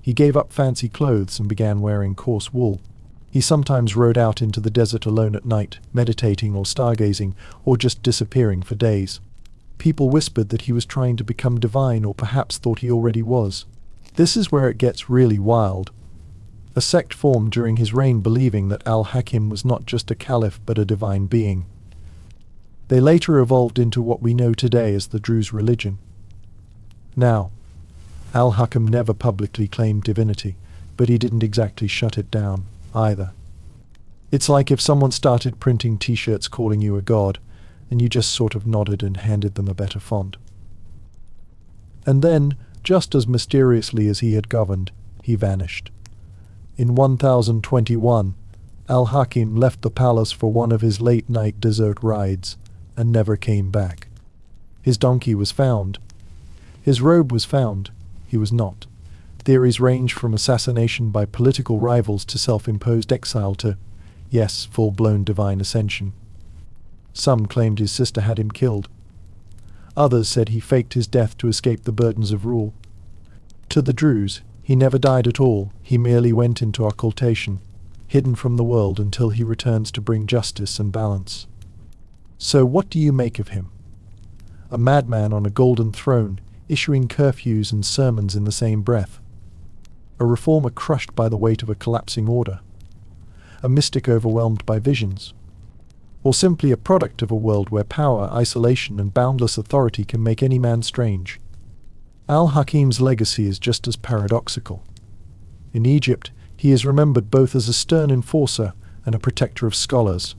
He gave up fancy clothes and began wearing coarse wool. He sometimes rode out into the desert alone at night, meditating or stargazing, or just disappearing for days. People whispered that he was trying to become divine, or perhaps thought he already was. This is where it gets really wild. A sect formed during his reign believing that Al-Hakim was not just a caliph but a divine being. They later evolved into what we know today as the Druze religion. Now, Al-Hakim never publicly claimed divinity, but he didn't exactly shut it down, either. It's like if someone started printing t-shirts calling you a god, and you just sort of nodded and handed them a better font. And then, just as mysteriously as he had governed, he vanished. In 1021, Al-Hakim left the palace for one of his late-night desert rides, and never came back. His donkey was found. His robe was found. He was not. Theories range from assassination by political rivals to self-imposed exile to, yes, full-blown divine ascension. Some claimed his sister had him killed. Others said he faked his death to escape the burdens of rule. To the Druze, he never died at all. He merely went into occultation, hidden from the world until he returns to bring justice and balance. So what do you make of him? A madman on a golden throne, issuing curfews and sermons in the same breath. A reformer crushed by the weight of a collapsing order. A mystic overwhelmed by visions. Or simply a product of a world where power, isolation, and boundless authority can make any man strange. Al-Hakim's legacy is just as paradoxical. In Egypt, he is remembered both as a stern enforcer and a protector of scholars.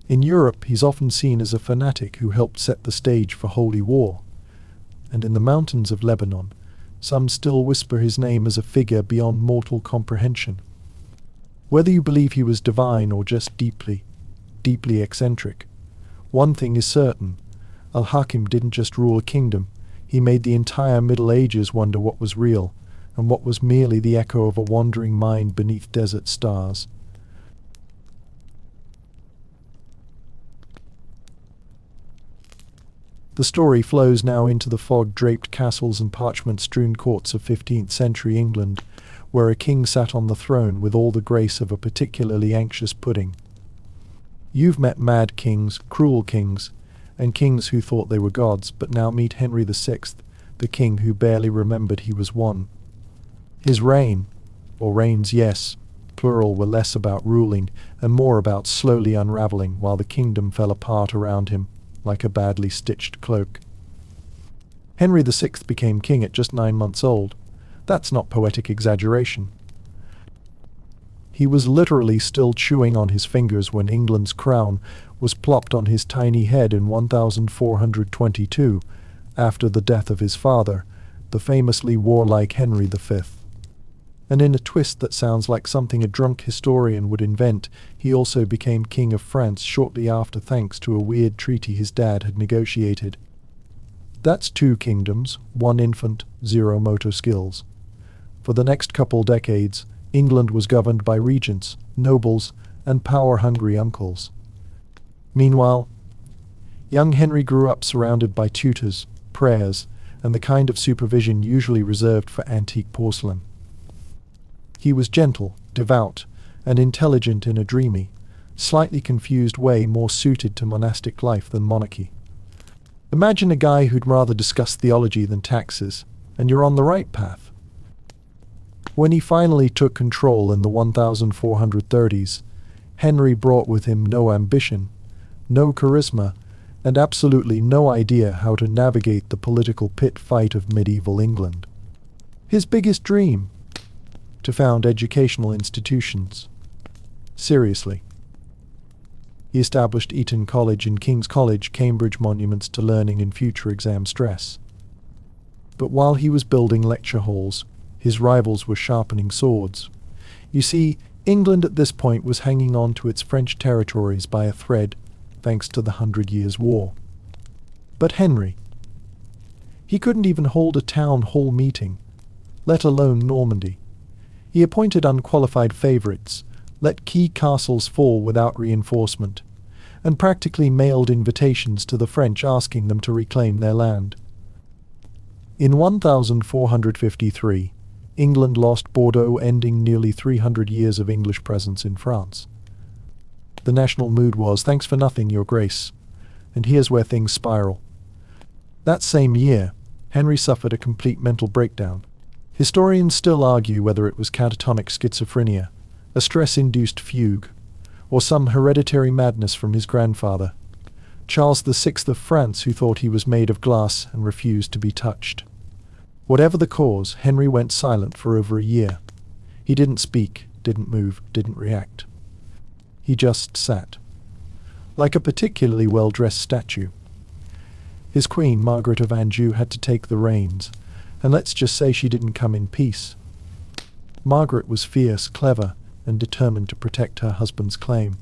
In Europe, he's often seen as a fanatic who helped set the stage for holy war. And in the mountains of Lebanon, some still whisper his name as a figure beyond mortal comprehension. Whether you believe he was divine or just deeply eccentric, one thing is certain: Al-Hakim didn't just rule a kingdom, he made the entire Middle Ages wonder what was real, and what was merely the echo of a wandering mind beneath desert stars. The story flows now into the fog-draped castles and parchment-strewn courts of 15th century England, where a king sat on the throne with all the grace of a particularly anxious pudding. You've met mad kings, cruel kings, and kings who thought they were gods, but now meet Henry VI, the king who barely remembered he was one. His reign, or reigns, yes, plural, were less about ruling and more about slowly unraveling while the kingdom fell apart around him, like a badly stitched cloak. Henry VI became king at just 9 months old. That's not poetic exaggeration. He was literally still chewing on his fingers when England's crown was plopped on his tiny head in 1422, after the death of his father, the famously warlike Henry V. And in a twist that sounds like something a drunk historian would invent, he also became King of France shortly after, thanks to a weird treaty his dad had negotiated. That's 2 kingdoms, 1 infant, 0 motor skills. For the next couple decades, England was governed by regents, nobles, and power-hungry uncles. Meanwhile, young Henry grew up surrounded by tutors, prayers, and the kind of supervision usually reserved for antique porcelain. He was gentle, devout, and intelligent in a dreamy, slightly confused way more suited to monastic life than monarchy. Imagine a guy who'd rather discuss theology than taxes, and you're on the right path. When he finally took control in the 1430s, Henry brought with him no ambition, no charisma, and absolutely no idea how to navigate the political pit fight of medieval England. His biggest dream? To found educational institutions. Seriously. He established Eton College and King's College, Cambridge, monuments to learning and future exam stress. But while he was building lecture halls, his rivals were sharpening swords. You see, England at this point was hanging on to its French territories by a thread, thanks to the 100 Years' War. But Henry, he couldn't even hold a town hall meeting, let alone Normandy. He appointed unqualified favourites, let key castles fall without reinforcement, and practically mailed invitations to the French asking them to reclaim their land. In 1453, England lost Bordeaux, ending nearly 300 years of English presence in France. The national mood was, "Thanks for nothing, Your Grace," and here's where things spiral. That same year, Henry suffered a complete mental breakdown. Historians still argue whether it was catatonic schizophrenia, a stress-induced fugue, or some hereditary madness from his grandfather, Charles VI of France, who thought he was made of glass and refused to be touched. Whatever the cause, Henry went silent for over a year. He didn't speak, didn't move, didn't react. He just sat, like a particularly well-dressed statue. His queen, Margaret of Anjou, had to take the reins, and let's just say she didn't come in peace. Margaret was fierce, clever, and determined to protect her husband's claim,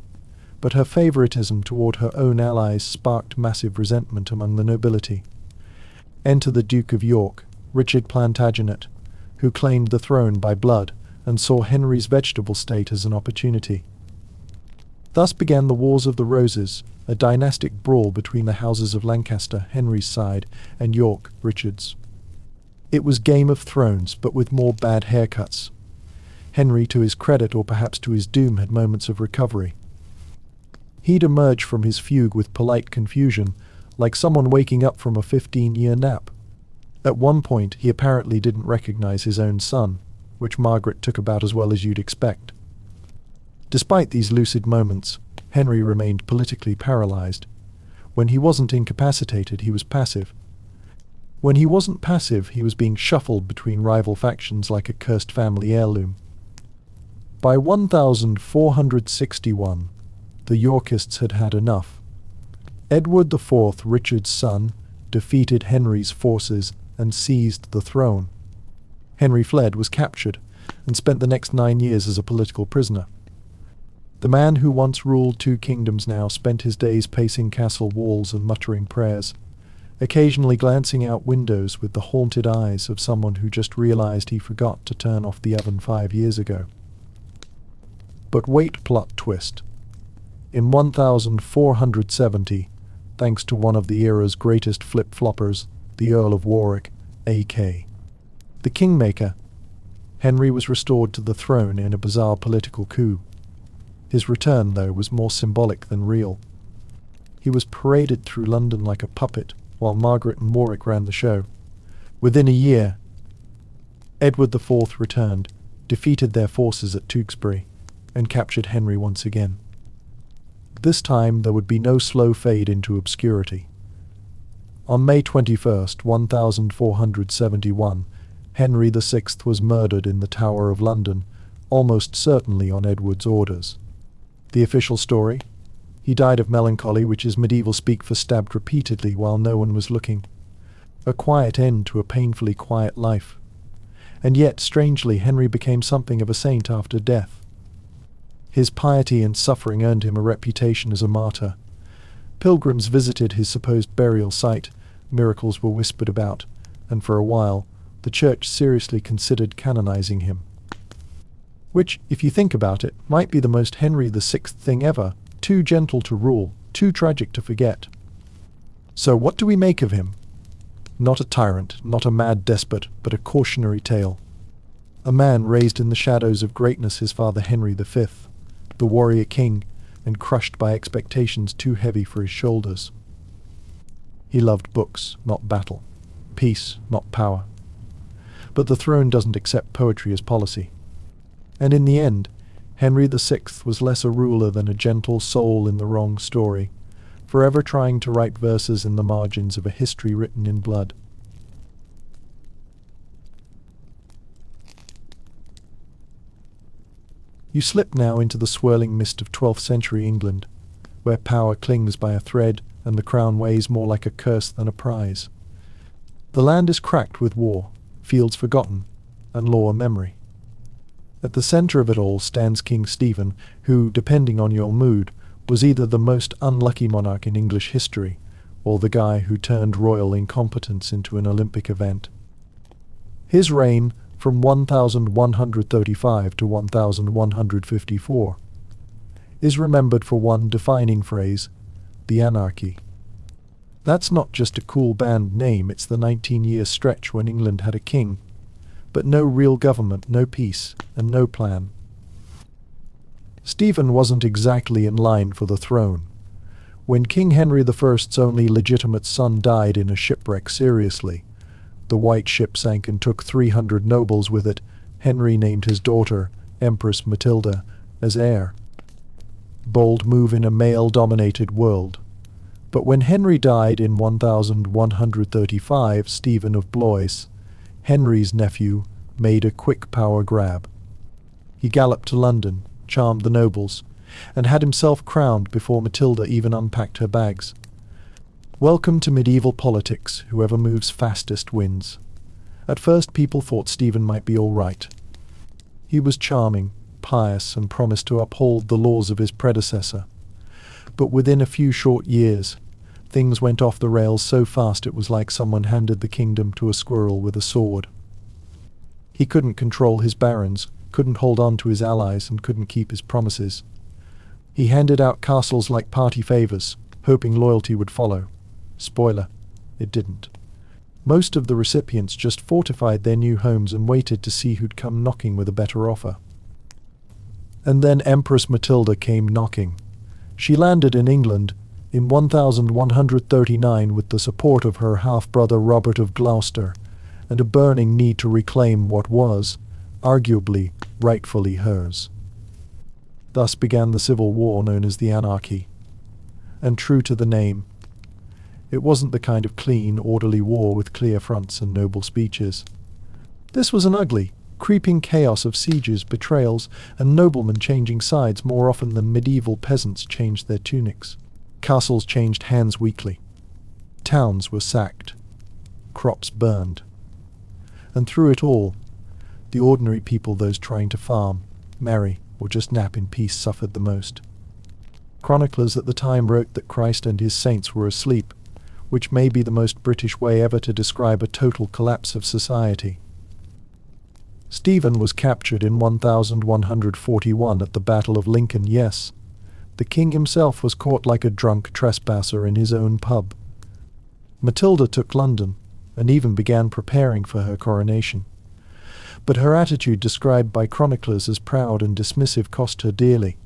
but her favoritism toward her own allies sparked massive resentment among the nobility. Enter the Duke of York, Richard Plantagenet, who claimed the throne by blood and saw Henry's vegetable state as an opportunity. Thus began the Wars of the Roses, a dynastic brawl between the houses of Lancaster, Henry's side, and York, Richard's. It was Game of Thrones, but with more bad haircuts. Henry, to his credit or perhaps to his doom, had moments of recovery. He'd emerge from his fugue with polite confusion, like someone waking up from a 15-year nap. At one point, he apparently didn't recognize his own son, which Margaret took about as well as you'd expect. Despite these lucid moments, Henry remained politically paralyzed. When he wasn't incapacitated, he was passive. When he wasn't passive, he was being shuffled between rival factions like a cursed family heirloom. By 1461, the Yorkists had had enough. Edward IV, Richard's son, defeated Henry's forces and seized the throne. Henry fled, was captured, and spent the next 9 years as a political prisoner. The man who once ruled 2 kingdoms now spent his days pacing castle walls and muttering prayers, occasionally glancing out windows with the haunted eyes of someone who just realized he forgot to turn off the oven 5 years ago. But wait, plot twist. In 1470, thanks to one of the era's greatest flip-floppers, the Earl of Warwick, a.k.a. the Kingmaker, Henry was restored to the throne in a bizarre political coup. His return, though, was more symbolic than real. He was paraded through London like a puppet, while Margaret and Warwick ran the show. Within a year, Edward IV returned, defeated their forces at Tewkesbury, and captured Henry once again. This time there would be no slow fade into obscurity. On May 21st, 1471, Henry VI was murdered in the Tower of London, almost certainly on Edward's orders. The official story? He died of melancholy, which is medieval speak for stabbed repeatedly while no one was looking. A quiet end to a painfully quiet life. And yet, strangely, Henry became something of a saint after death. His piety and suffering earned him a reputation as a martyr. Pilgrims visited his supposed burial site, miracles were whispered about, and for a while, the Church seriously considered canonizing him. Which, if you think about it, might be the most Henry VI thing ever, too gentle to rule, too tragic to forget. So what do we make of him? Not a tyrant, not a mad despot, but a cautionary tale. A man raised in the shadows of greatness, his father Henry V, the warrior king, and crushed by expectations too heavy for his shoulders. He loved books, not battle, peace, not power. But the throne doesn't accept poetry as policy. And in the end, Henry VI was less a ruler than a gentle soul in the wrong story, forever trying to write verses in the margins of a history written in blood. You slip now into the swirling mist of 12th century England, where power clings by a thread and the crown weighs more like a curse than a prize. The land is cracked with war, fields forgotten, and law a memory. At the centre of it all stands King Stephen, who, depending on your mood, was either the most unlucky monarch in English history, or the guy who turned royal incompetence into an Olympic event. His reign, from 1135 to 1154, is remembered for one defining phrase, the anarchy. That's not just a cool band name, it's the 19-year stretch when England had a king, but no real government, no peace, and no plan. Stephen wasn't exactly in line for the throne. When King Henry I's only legitimate son died in a shipwreck, seriously, the white ship sank and took 300 nobles with it, Henry named his daughter, Empress Matilda, as heir. Bold move in a male-dominated world. But when Henry died in 1135, Stephen of Blois, Henry's nephew, made a quick power grab. He galloped to London, charmed the nobles, and had himself crowned before Matilda even unpacked her bags. Welcome to medieval politics, whoever moves fastest wins. At first people thought Stephen might be all right. He was charming, pious, and promised to uphold the laws of his predecessor. But within a few short years, things went off the rails so fast it was like someone handed the kingdom to a squirrel with a sword. He couldn't control his barons, couldn't hold on to his allies, and couldn't keep his promises. He handed out castles like party favors, hoping loyalty would follow. Spoiler, it didn't. Most of the recipients just fortified their new homes and waited to see who'd come knocking with a better offer. And then Empress Matilda came knocking. She landed in England in 1139 with the support of her half-brother Robert of Gloucester, and a burning need to reclaim what was, arguably, rightfully hers. Thus began the civil war known as the Anarchy. And true to the name, it wasn't the kind of clean, orderly war with clear fronts and noble speeches. This was an ugly, creeping chaos of sieges, betrayals, and noblemen changing sides more often than medieval peasants changed their tunics. Castles changed hands weekly. Towns were sacked. Crops burned. And through it all, the ordinary people, those trying to farm, marry, or just nap in peace, suffered the most. Chroniclers at the time wrote that Christ and his saints were asleep, which may be the most British way ever to describe a total collapse of society. Stephen was captured in 1141 at the Battle of Lincoln, yes. The king himself was caught like a drunk trespasser in his own pub. Matilda took London, and even began preparing for her coronation. But her attitude, described by chroniclers as proud and dismissive, cost her dearly.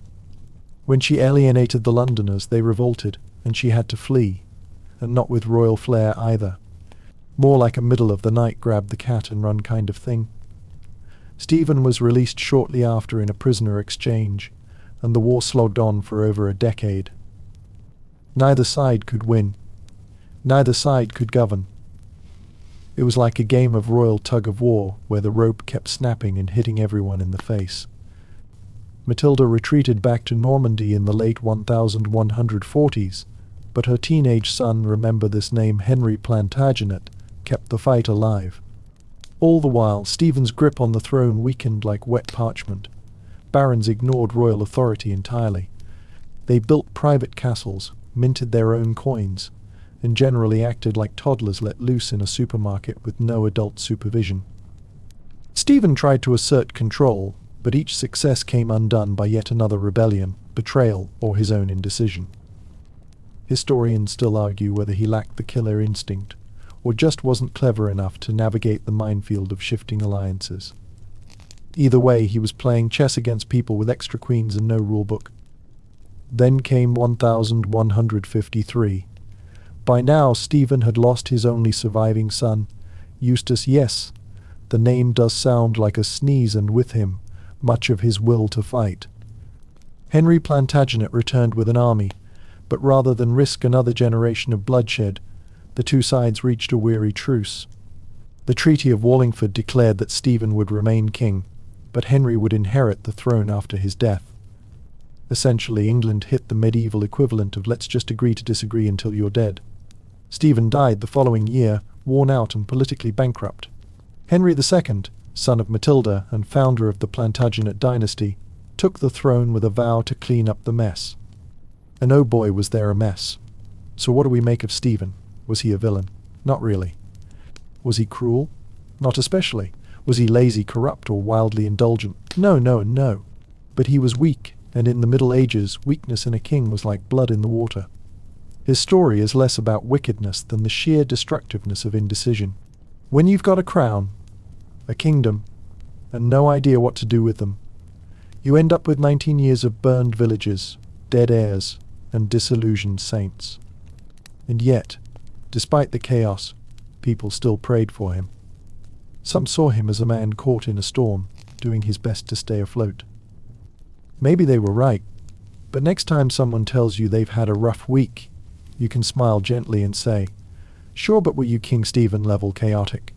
When she alienated the Londoners, they revolted, and she had to flee, and not with royal flair either. More like a middle-of-the-night grab-the-cat-and-run kind of thing. Stephen was released shortly after in a prisoner exchange, and the war slogged on for over a decade. Neither side could win. Neither side could govern. It was like a game of royal tug-of-war where the rope kept snapping and hitting everyone in the face. Matilda retreated back to Normandy in the late 1140s, but her teenage son, remember this name, Henry Plantagenet, kept the fight alive. All the while, Stephen's grip on the throne weakened like wet parchment. Barons ignored royal authority entirely. They built private castles, minted their own coins, and generally acted like toddlers let loose in a supermarket with no adult supervision. Stephen tried to assert control, but each success came undone by yet another rebellion, betrayal, or his own indecision. Historians still argue whether he lacked the killer instinct, or just wasn't clever enough to navigate the minefield of shifting alliances. Either way, he was playing chess against people with extra queens and no rulebook. Then came 1153. By now, Stephen had lost his only surviving son, Eustace. Yes, the name does sound like a sneeze, and with him, much of his will to fight. Henry Plantagenet returned with an army, but rather than risk another generation of bloodshed, the two sides reached a weary truce. The Treaty of Wallingford declared that Stephen would remain king, but Henry would inherit the throne after his death. Essentially, England hit the medieval equivalent of let's just agree to disagree until you're dead. Stephen died the following year, worn out and politically bankrupt. Henry II, son of Matilda and founder of the Plantagenet dynasty, took the throne with a vow to clean up the mess. And oh boy, was there a mess. So what do we make of Stephen? Was he a villain? Not really. Was he cruel? Not especially. Was he lazy, corrupt, or wildly indulgent? No, no, and no. But he was weak, and in the Middle Ages, weakness in a king was like blood in the water. His story is less about wickedness than the sheer destructiveness of indecision. When you've got a crown, a kingdom, and no idea what to do with them, you end up with 19 years of burned villages, dead heirs, and disillusioned saints. And yet, despite the chaos, people still prayed for him. Some saw him as a man caught in a storm, doing his best to stay afloat. Maybe they were right, but next time someone tells you they've had a rough week, you can smile gently and say, "Sure, but were you King Stephen level chaotic?"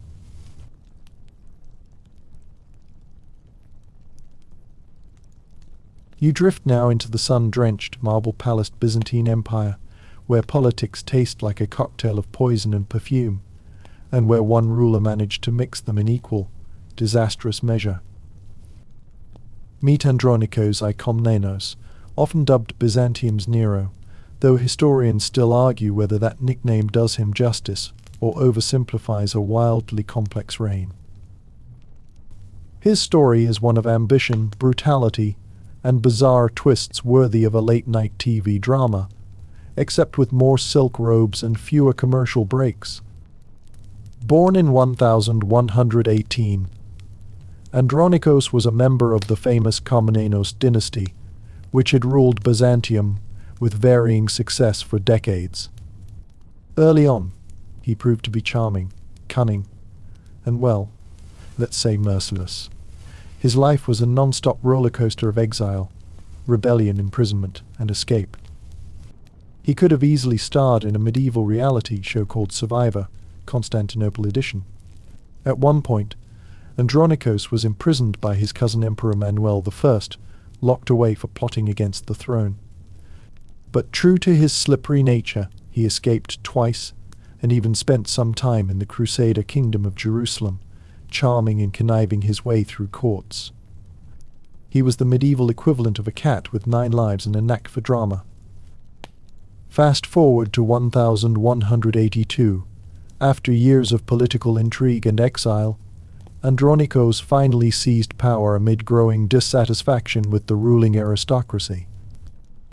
You drift now into the sun-drenched, marble-palaced Byzantine Empire, where politics taste like a cocktail of poison and perfume, and where one ruler managed to mix them in equal, disastrous measure. Meet Andronikos I Komnenos, often dubbed Byzantium's Nero, though historians still argue whether that nickname does him justice or oversimplifies a wildly complex reign. His story is one of ambition, brutality, and bizarre twists worthy of a late-night TV drama, except with more silk robes and fewer commercial breaks. Born in 1118, Andronikos was a member of the famous Komnenos dynasty, which had ruled Byzantium with varying success for decades. Early on, he proved to be charming, cunning, and well, let's say merciless. His life was a non-stop roller coaster of exile, rebellion, imprisonment, and escape. He could have easily starred in a medieval reality show called Survivor, Constantinople edition. At one point, Andronikos was imprisoned by his cousin Emperor Manuel I, locked away for plotting against the throne. But true to his slippery nature, he escaped twice, and even spent some time in the Crusader kingdom of Jerusalem, charming and conniving his way through courts. He was the medieval equivalent of a cat with 9 lives and a knack for drama. Fast forward to 1182. After years of political intrigue and exile, Andronikos finally seized power amid growing dissatisfaction with the ruling aristocracy.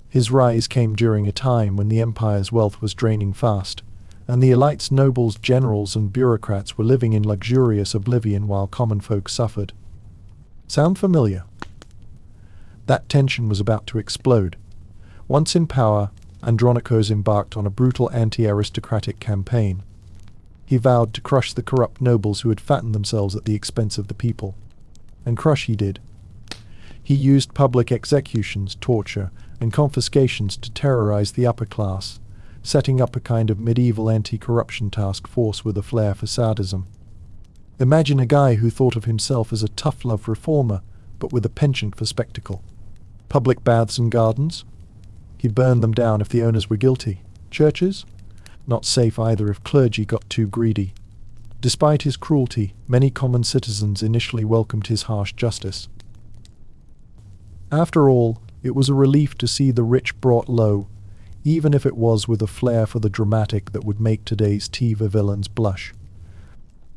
His rise came during a time when the empire's wealth was draining fast, and the elite's nobles, generals, and bureaucrats were living in luxurious oblivion while common folk suffered. Sound familiar? That tension was about to explode. Once in power, Andronikos embarked on a brutal anti-aristocratic campaign. He vowed to crush the corrupt nobles who had fattened themselves at the expense of the people. And crush he did. He used public executions, torture, and confiscations to terrorize the upper class, setting up a kind of medieval anti-corruption task force with a flair for sadism. Imagine a guy who thought of himself as a tough-love reformer, but with a penchant for spectacle. Public baths and gardens? He'd burn them down if the owners were guilty. Churches? Not safe either if clergy got too greedy. Despite his cruelty, many common citizens initially welcomed his harsh justice. After all, it was a relief to see the rich brought low, even if it was with a flair for the dramatic that would make today's TV villains blush.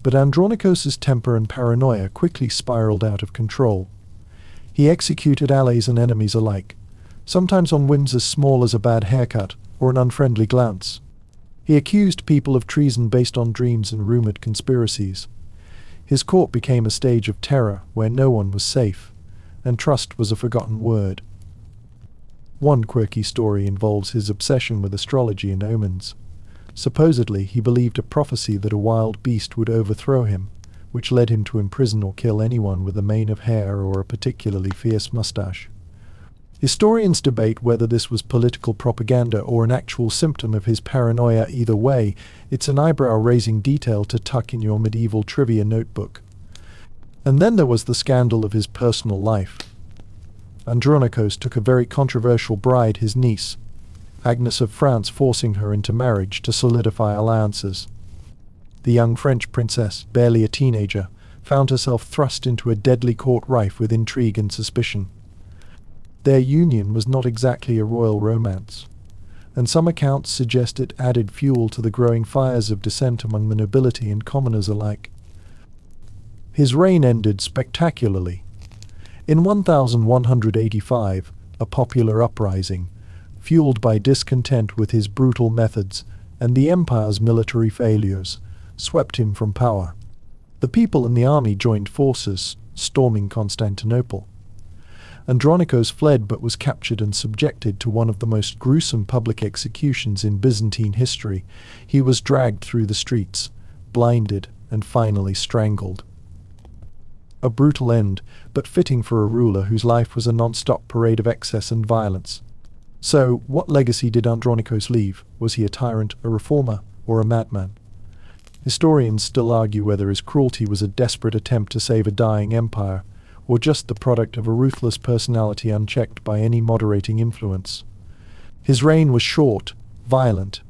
But Andronikos' temper and paranoia quickly spiraled out of control. He executed allies and enemies alike, sometimes on whims as small as a bad haircut or an unfriendly glance. He accused people of treason based on dreams and rumored conspiracies. His court became a stage of terror where no one was safe, and trust was a forgotten word. One quirky story involves his obsession with astrology and omens. Supposedly, he believed a prophecy that a wild beast would overthrow him, which led him to imprison or kill anyone with a mane of hair or a particularly fierce mustache. Historians debate whether this was political propaganda or an actual symptom of his paranoia. Either way, it's an eyebrow-raising detail to tuck in your medieval trivia notebook. And then there was the scandal of his personal life. Andronikos took a very controversial bride, his niece, Agnes of France, forcing her into marriage to solidify alliances. The young French princess, barely a teenager, found herself thrust into a deadly court rife with intrigue and suspicion. Their union was not exactly a royal romance, and some accounts suggest it added fuel to the growing fires of dissent among the nobility and commoners alike. His reign ended spectacularly. In 1185, a popular uprising, fueled by discontent with his brutal methods and the empire's military failures, swept him from power. The people and the army joined forces, storming Constantinople. Andronikos fled but was captured and subjected to one of the most gruesome public executions in Byzantine history. He was dragged through the streets, blinded, and finally strangled. A brutal end, but fitting for a ruler whose life was a non-stop parade of excess and violence. So, what legacy did Andronikos leave? Was he a tyrant, a reformer, or a madman? Historians still argue whether his cruelty was a desperate attempt to save a dying empire, or just the product of a ruthless personality unchecked by any moderating influence. His reign was short, violent,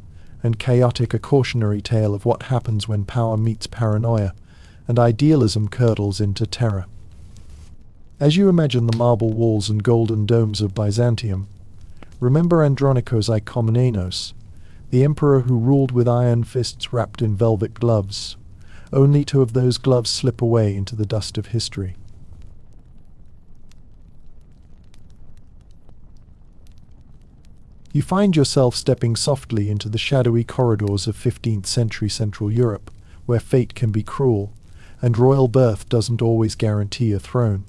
and chaotic, a cautionary tale of what happens when power meets paranoia, and idealism curdles into terror. As you imagine the marble walls and golden domes of Byzantium, remember Andronikos I Komnenos, the emperor who ruled with iron fists wrapped in velvet gloves, only to have those gloves slip away into the dust of history. You find yourself stepping softly into the shadowy corridors of 15th century Central Europe, where fate can be cruel, and royal birth doesn't always guarantee a throne.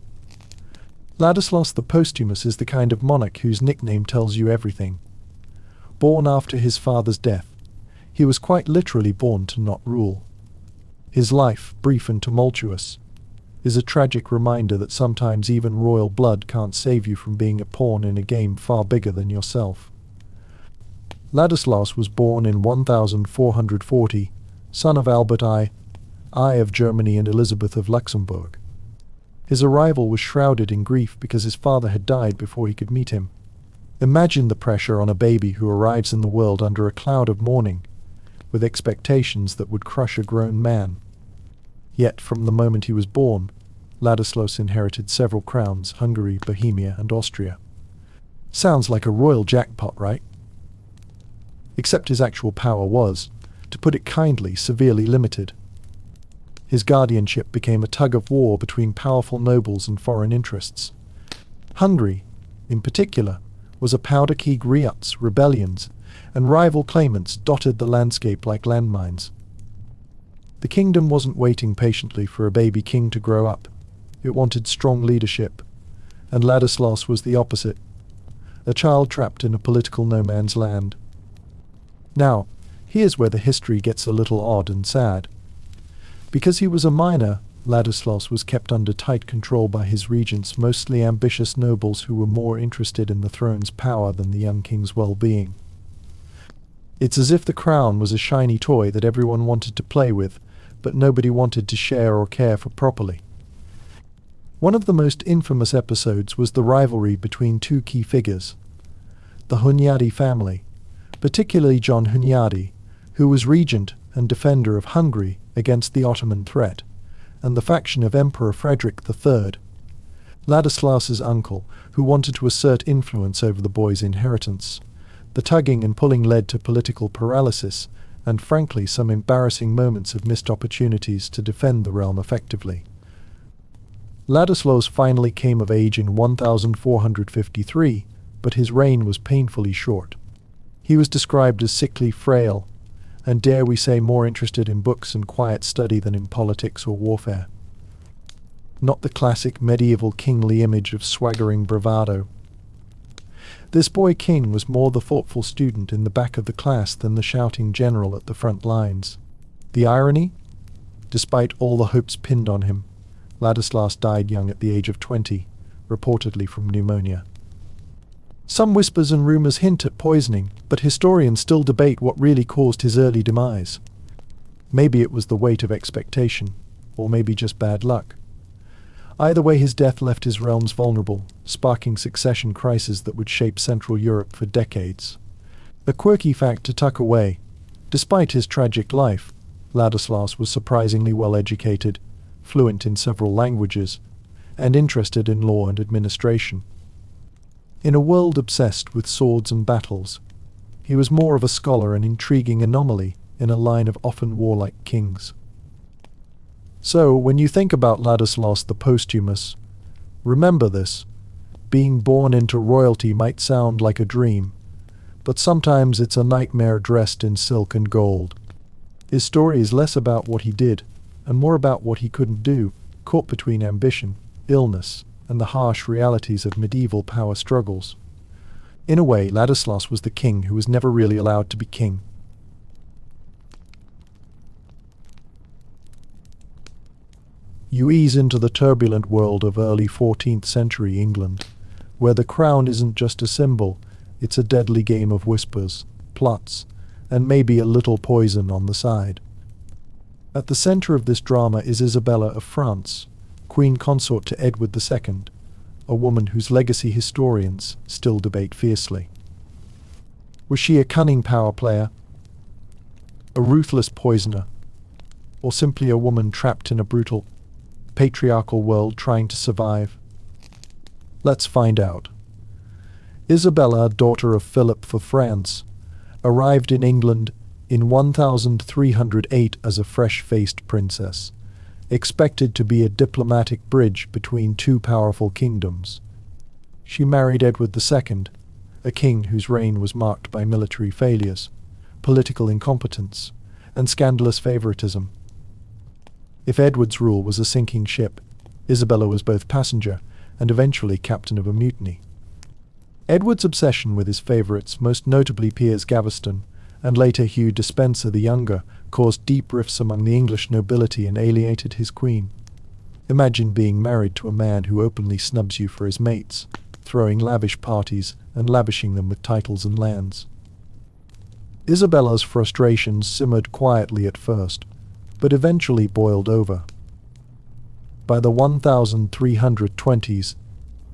Ladislaus the Posthumous is the kind of monarch whose nickname tells you everything. Born after his father's death, he was quite literally born to not rule. His life, brief and tumultuous, is a tragic reminder that sometimes even royal blood can't save you from being a pawn in a game far bigger than yourself. Ladislaus was born in 1440, son of Albert I of Germany and Elizabeth of Luxembourg. His arrival was shrouded in grief because his father had died before he could meet him. Imagine the pressure on a baby who arrives in the world under a cloud of mourning, with expectations that would crush a grown man. Yet, from the moment he was born, Ladislaus inherited several crowns: Hungary, Bohemia, and Austria. Sounds like a royal jackpot, right? Except his actual power was, to put it kindly, severely limited. His guardianship became a tug-of-war between powerful nobles and foreign interests. Hungary, in particular, was a powder-keg. Riots, rebellions, and rival claimants dotted the landscape like landmines. The kingdom wasn't waiting patiently for a baby king to grow up. It wanted strong leadership, and Ladislaus was the opposite, a child trapped in a political no-man's land. Now, here's where the history gets a little odd and sad. Because he was a minor, Ladislaus was kept under tight control by his regents, mostly ambitious nobles who were more interested in the throne's power than the young king's well-being. It's as if the crown was a shiny toy that everyone wanted to play with, but nobody wanted to share or care for properly. One of the most infamous episodes was the rivalry between two key figures, the Hunyadi family, particularly John Hunyadi, who was regent and defender of Hungary against the Ottoman threat, and the faction of Emperor Frederick III, Ladislaus's uncle, who wanted to assert influence over the boy's inheritance. The tugging and pulling led to political paralysis, and frankly some embarrassing moments of missed opportunities to defend the realm effectively. Ladislaus finally came of age in 1453, but his reign was painfully short. He was described as sickly, frail, and dare we say more interested in books and quiet study than in politics or warfare. Not the classic medieval kingly image of swaggering bravado. This boy king was more the thoughtful student in the back of the class than the shouting general at the front lines. The irony? Despite all the hopes pinned on him, Ladislaus died young at the age of 20, reportedly from pneumonia. Some whispers and rumors hint at poisoning, but historians still debate what really caused his early demise. Maybe it was the weight of expectation, or maybe just bad luck. Either way, his death left his realms vulnerable, sparking succession crises that would shape Central Europe for decades. A quirky fact to tuck away: despite his tragic life, Ladislaus was surprisingly well educated, fluent in several languages, and interested in law and administration. In a world obsessed with swords and battles, he was more of a scholar and intriguing anomaly in a line of often warlike kings. So, when you think about Ladislaus the Posthumous, remember this: being born into royalty might sound like a dream, but sometimes it's a nightmare dressed in silk and gold. His story is less about what he did, and more about what he couldn't do, caught between ambition, illness, and the harsh realities of medieval power struggles. In a way, Ladislaus was the king who was never really allowed to be king. You ease into the turbulent world of early 14th century England, where the crown isn't just a symbol, it's a deadly game of whispers, plots, and maybe a little poison on the side. At the center of this drama is Isabella of France, queen consort to Edward II, a woman whose legacy historians still debate fiercely. Was she a cunning power player, a ruthless poisoner, or simply a woman trapped in a brutal, patriarchal world trying to survive? Let's find out. Isabella, daughter of Philip of France, arrived in England in 1308 as a fresh-faced princess, expected to be a diplomatic bridge between two powerful kingdoms. She married Edward II, a king whose reign was marked by military failures, political incompetence, and scandalous favoritism. If Edward's rule was a sinking ship, Isabella was both passenger and eventually captain of a mutiny. Edward's obsession with his favorites, most notably Piers Gaveston, and later Hugh Despenser the Younger, caused deep rifts among the English nobility and alienated his queen. Imagine being married to a man who openly snubs you for his mates, throwing lavish parties and lavishing them with titles and lands. Isabella's frustrations simmered quietly at first, but eventually boiled over. By the 1320s,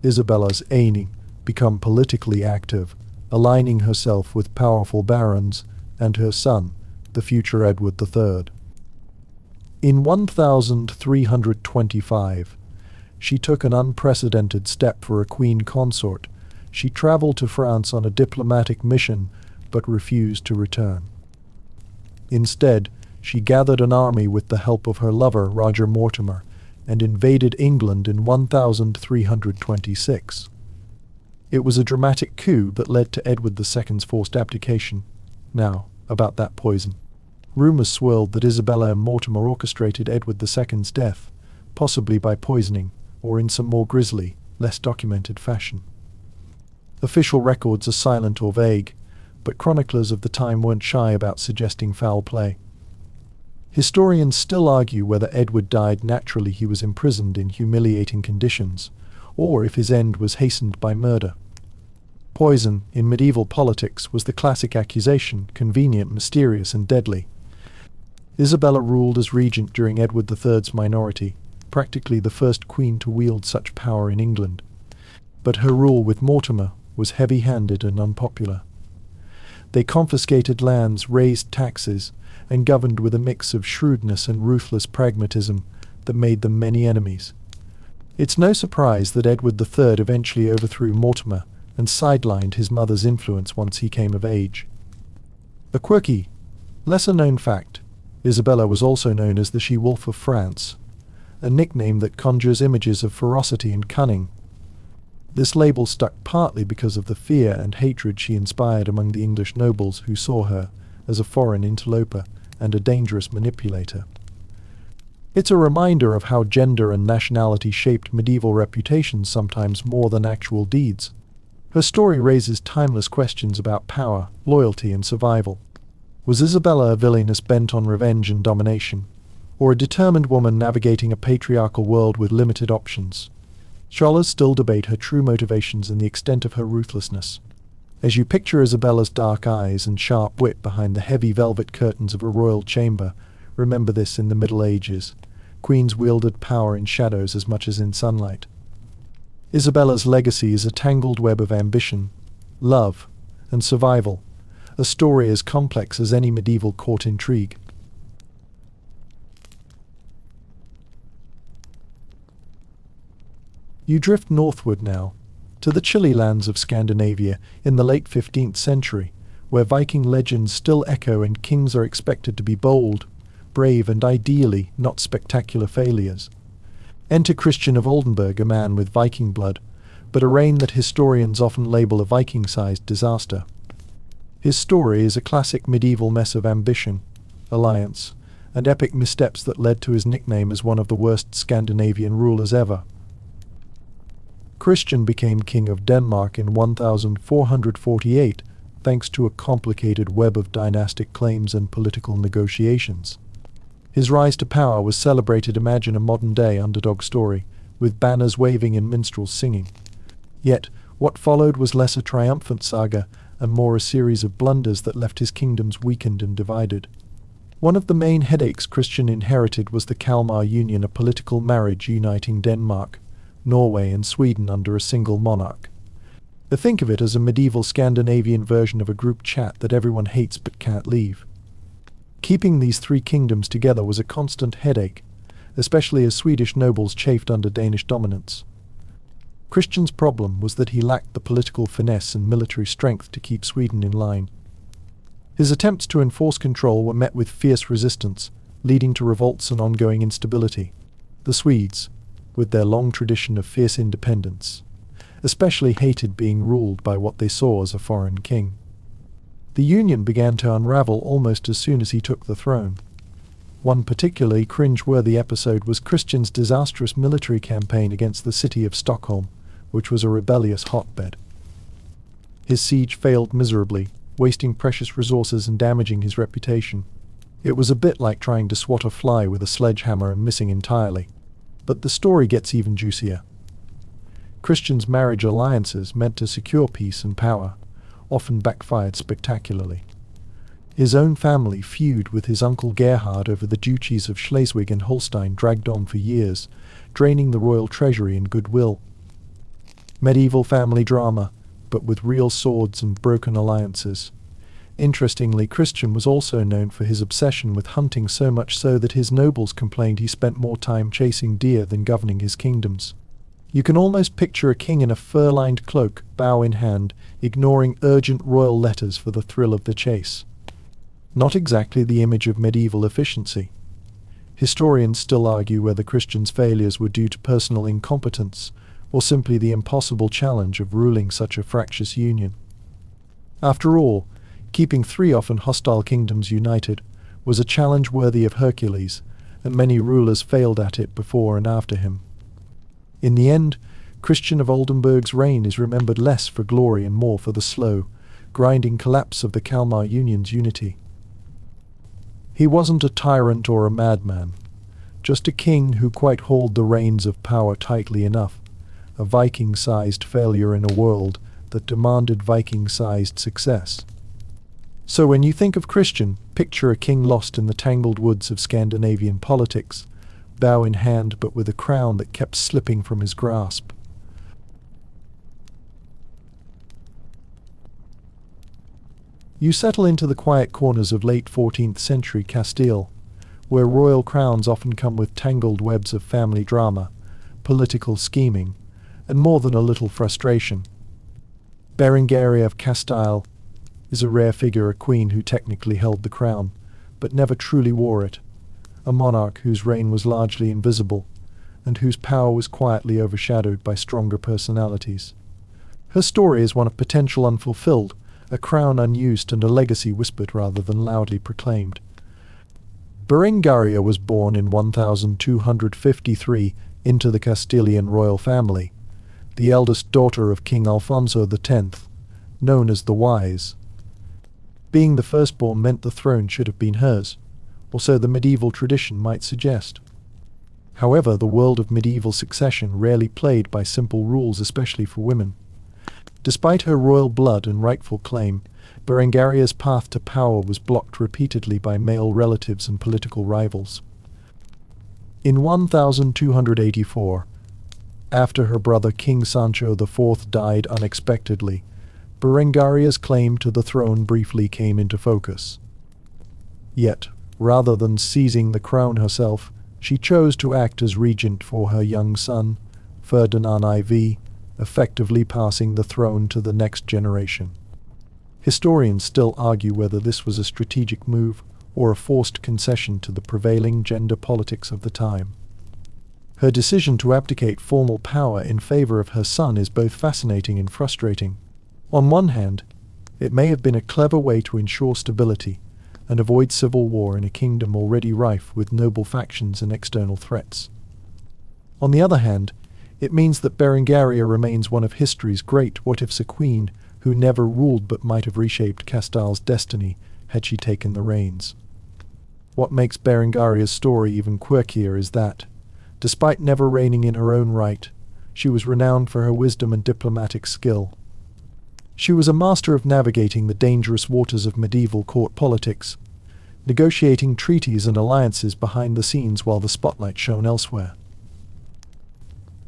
Isabella's aiming become politically active, aligning herself with powerful barons and her son, the future Edward III. In 1325, she took an unprecedented step for a queen consort. She traveled to France on a diplomatic mission, but refused to return. Instead, she gathered an army with the help of her lover, Roger Mortimer, and invaded England in 1326. It was a dramatic coup that led to Edward II's forced abdication. Now, about that poison. Rumors swirled that Isabella and Mortimer orchestrated Edward II's death, possibly by poisoning, or in some more grisly, less documented fashion. Official records are silent or vague, but chroniclers of the time weren't shy about suggesting foul play. Historians still argue whether Edward died naturally, he was imprisoned in humiliating conditions, or if his end was hastened by murder. Poison, in medieval politics, was the classic accusation, convenient, mysterious, and deadly. Isabella ruled as regent during Edward III's minority, practically the first queen to wield such power in England. But her rule with Mortimer was heavy-handed and unpopular. They confiscated lands, raised taxes, and governed with a mix of shrewdness and ruthless pragmatism that made them many enemies. It's no surprise that Edward III eventually overthrew Mortimer and sidelined his mother's influence once he came of age. A quirky, lesser-known fact, Isabella was also known as the She-Wolf of France, a nickname that conjures images of ferocity and cunning. This label stuck partly because of the fear and hatred she inspired among the English nobles who saw her as a foreign interloper and a dangerous manipulator. It's a reminder of how gender and nationality shaped medieval reputations sometimes more than actual deeds. Her story raises timeless questions about power, loyalty, and survival. Was Isabella a villainess bent on revenge and domination, or a determined woman navigating a patriarchal world with limited options? Scholars still debate her true motivations and the extent of her ruthlessness. As you picture Isabella's dark eyes and sharp wit behind the heavy velvet curtains of a royal chamber, remember this: in the Middle Ages, queens wielded power in shadows as much as in sunlight. Isabella's legacy is a tangled web of ambition, love, and survival, a story as complex as any medieval court intrigue. You drift northward now, to the chilly lands of Scandinavia in the late 15th century, where Viking legends still echo and kings are expected to be bold, brave, and ideally not spectacular failures. Enter Christian of Oldenburg, a man with Viking blood, but a reign that historians often label a Viking-sized disaster. His story is a classic medieval mess of ambition, alliance, and epic missteps that led to his nickname as one of the worst Scandinavian rulers ever. Christian became king of Denmark in 1448 thanks to a complicated web of dynastic claims and political negotiations. His rise to power was celebrated, imagine a modern-day underdog story, with banners waving and minstrels singing. Yet, what followed was less a triumphant saga and more a series of blunders that left his kingdoms weakened and divided. One of the main headaches Christian inherited was the Kalmar Union, a political marriage uniting Denmark, Norway, and Sweden under a single monarch. Think of it as a medieval Scandinavian version of a group chat that everyone hates but can't leave. Keeping these three kingdoms together was a constant headache, especially as Swedish nobles chafed under Danish dominance. Christian's problem was that he lacked the political finesse and military strength to keep Sweden in line. His attempts to enforce control were met with fierce resistance, leading to revolts and ongoing instability. The Swedes, with their long tradition of fierce independence, especially hated being ruled by what they saw as a foreign king. The union began to unravel almost as soon as he took the throne. One particularly cringe-worthy episode was Christian's disastrous military campaign against the city of Stockholm, which was a rebellious hotbed. His siege failed miserably, wasting precious resources and damaging his reputation. It was a bit like trying to swat a fly with a sledgehammer and missing entirely. But the story gets even juicier. Christian's marriage alliances meant to secure peace and power often backfired spectacularly. His own family feud with his uncle Gerhard over the duchies of Schleswig and Holstein dragged on for years, draining the royal treasury and goodwill. Medieval family drama, but with real swords and broken alliances. Interestingly, Christian was also known for his obsession with hunting, so much so that his nobles complained he spent more time chasing deer than governing his kingdoms. You can almost picture a king in a fur-lined cloak, bow in hand, ignoring urgent royal letters for the thrill of the chase. Not exactly the image of medieval efficiency. Historians still argue whether Christian's failures were due to personal incompetence or simply the impossible challenge of ruling such a fractious union. After all, keeping three often hostile kingdoms united was a challenge worthy of Hercules, and many rulers failed at it before and after him. In the end, Christian of Oldenburg's reign is remembered less for glory and more for the slow, grinding collapse of the Kalmar Union's unity. He wasn't a tyrant or a madman, just a king who quite hauled the reins of power tightly enough, a Viking-sized failure in a world that demanded Viking-sized success. So when you think of Christian, picture a king lost in the tangled woods of Scandinavian politics, bow in hand but with a crown that kept slipping from his grasp. You settle into the quiet corners of late 14th century Castile, where royal crowns often come with tangled webs of family drama, political scheming, and more than a little frustration. Berengaria of Castile is a rare figure, a queen who technically held the crown, but never truly wore it, a monarch whose reign was largely invisible, and whose power was quietly overshadowed by stronger personalities. Her story is one of potential unfulfilled, a crown unused and a legacy whispered rather than loudly proclaimed. Berengaria was born in 1253 into the Castilian royal family, the eldest daughter of King Alfonso X, known as the Wise. Being the firstborn meant the throne should have been hers, or so the medieval tradition might suggest. However, the world of medieval succession rarely played by simple rules, especially for women. Despite her royal blood and rightful claim, Berengaria's path to power was blocked repeatedly by male relatives and political rivals. In 1284, after her brother King Sancho IV died unexpectedly, Berengaria's claim to the throne briefly came into focus. Yet, rather than seizing the crown herself, she chose to act as regent for her young son, Ferdinand IV, effectively passing the throne to the next generation. Historians still argue whether this was a strategic move or a forced concession to the prevailing gender politics of the time. Her decision to abdicate formal power in favor of her son is both fascinating and frustrating. On one hand, it may have been a clever way to ensure stability and avoid civil war in a kingdom already rife with noble factions and external threats. On the other hand, it means that Berengaria remains one of history's great what-ifs, a queen who never ruled but might have reshaped Castile's destiny had she taken the reins. What makes Berengaria's story even quirkier is that, despite never reigning in her own right, she was renowned for her wisdom and diplomatic skill. She was a master of navigating the dangerous waters of medieval court politics, negotiating treaties and alliances behind the scenes while the spotlight shone elsewhere.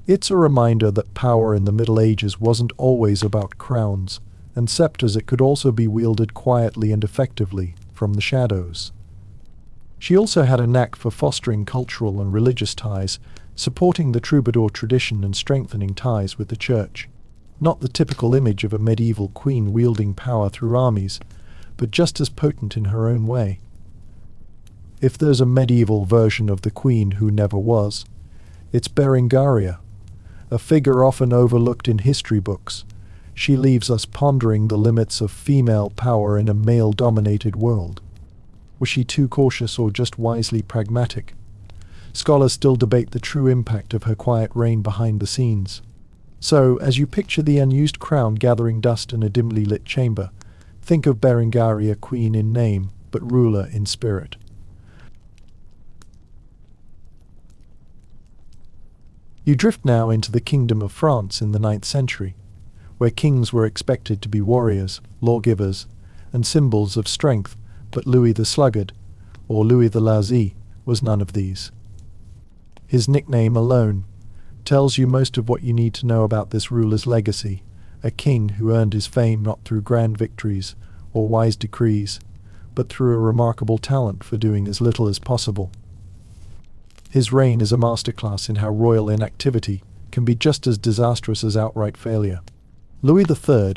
It's a reminder that power in the Middle Ages wasn't always about crowns and scepters. It could also be wielded quietly and effectively from the shadows. She also had a knack for fostering cultural and religious ties, supporting the troubadour tradition and strengthening ties with the church. Not the typical image of a medieval queen wielding power through armies, but just as potent in her own way. If there's a medieval version of the queen who never was, it's Berengaria, a figure often overlooked in history books. She leaves us pondering the limits of female power in a male-dominated world. Was she too cautious or just wisely pragmatic? Scholars still debate the true impact of her quiet reign behind the scenes. So, as you picture the unused crown gathering dust in a dimly lit chamber, think of Berengaria, queen in name, but ruler in spirit. You drift now into the Kingdom of France in the 9th century, where kings were expected to be warriors, lawgivers, and symbols of strength, but Louis the Sluggard, or Louis the Lazy, was none of these. His nickname alone tells you most of what you need to know about this ruler's legacy, a king who earned his fame not through grand victories or wise decrees, but through a remarkable talent for doing as little as possible. His reign is a masterclass in how royal inactivity can be just as disastrous as outright failure. Louis III,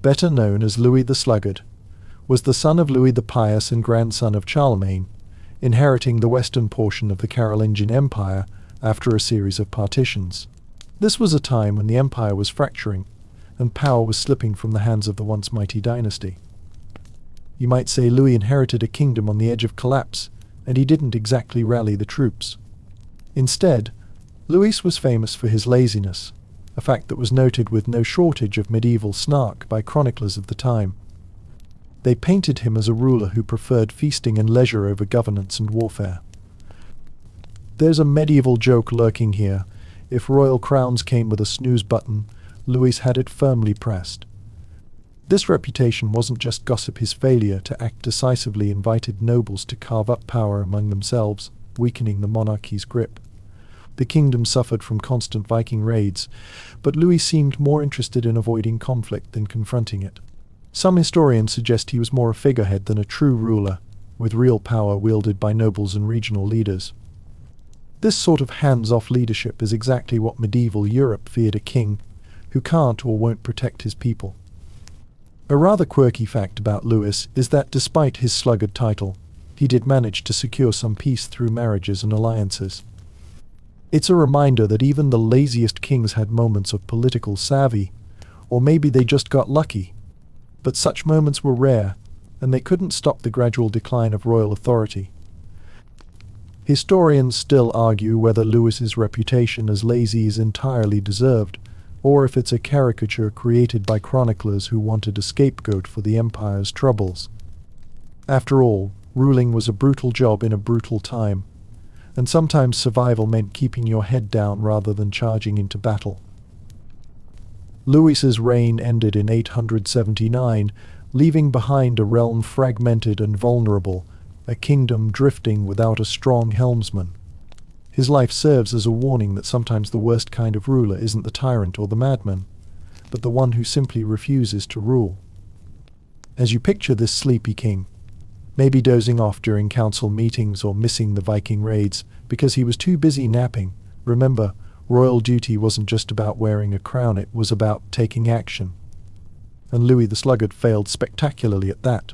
better known as Louis the Sluggard, was the son of Louis the Pious and grandson of Charlemagne, inheriting the western portion of the Carolingian Empire after a series of partitions. This was a time when the empire was fracturing, and power was slipping from the hands of the once mighty dynasty. You might say Louis inherited a kingdom on the edge of collapse, and he didn't exactly rally the troops. Instead, Louis was famous for his laziness, a fact that was noted with no shortage of medieval snark by chroniclers of the time. They painted him as a ruler who preferred feasting and leisure over governance and warfare. There's a medieval joke lurking here. If royal crowns came with a snooze button, Louis had it firmly pressed. This reputation wasn't just gossip. His failure to act decisively invited nobles to carve up power among themselves, weakening the monarchy's grip. The kingdom suffered from constant Viking raids, but Louis seemed more interested in avoiding conflict than confronting it. Some historians suggest he was more a figurehead than a true ruler, with real power wielded by nobles and regional leaders. This sort of hands-off leadership is exactly what medieval Europe feared: a king who can't or won't protect his people. A rather quirky fact about Louis is that despite his sluggard title, he did manage to secure some peace through marriages and alliances. It's a reminder that even the laziest kings had moments of political savvy, or maybe they just got lucky. But such moments were rare, and they couldn't stop the gradual decline of royal authority. Historians still argue whether Louis's reputation as lazy is entirely deserved, or if it's a caricature created by chroniclers who wanted a scapegoat for the empire's troubles. After all, ruling was a brutal job in a brutal time, and sometimes survival meant keeping your head down rather than charging into battle. Louis's reign ended in 879, leaving behind a realm fragmented and vulnerable, a kingdom drifting without a strong helmsman. His life serves as a warning that sometimes the worst kind of ruler isn't the tyrant or the madman, but the one who simply refuses to rule. As you picture this sleepy king, maybe dozing off during council meetings or missing the Viking raids because he was too busy napping, remember, royal duty wasn't just about wearing a crown, it was about taking action. And Louis the Sluggard failed spectacularly at that.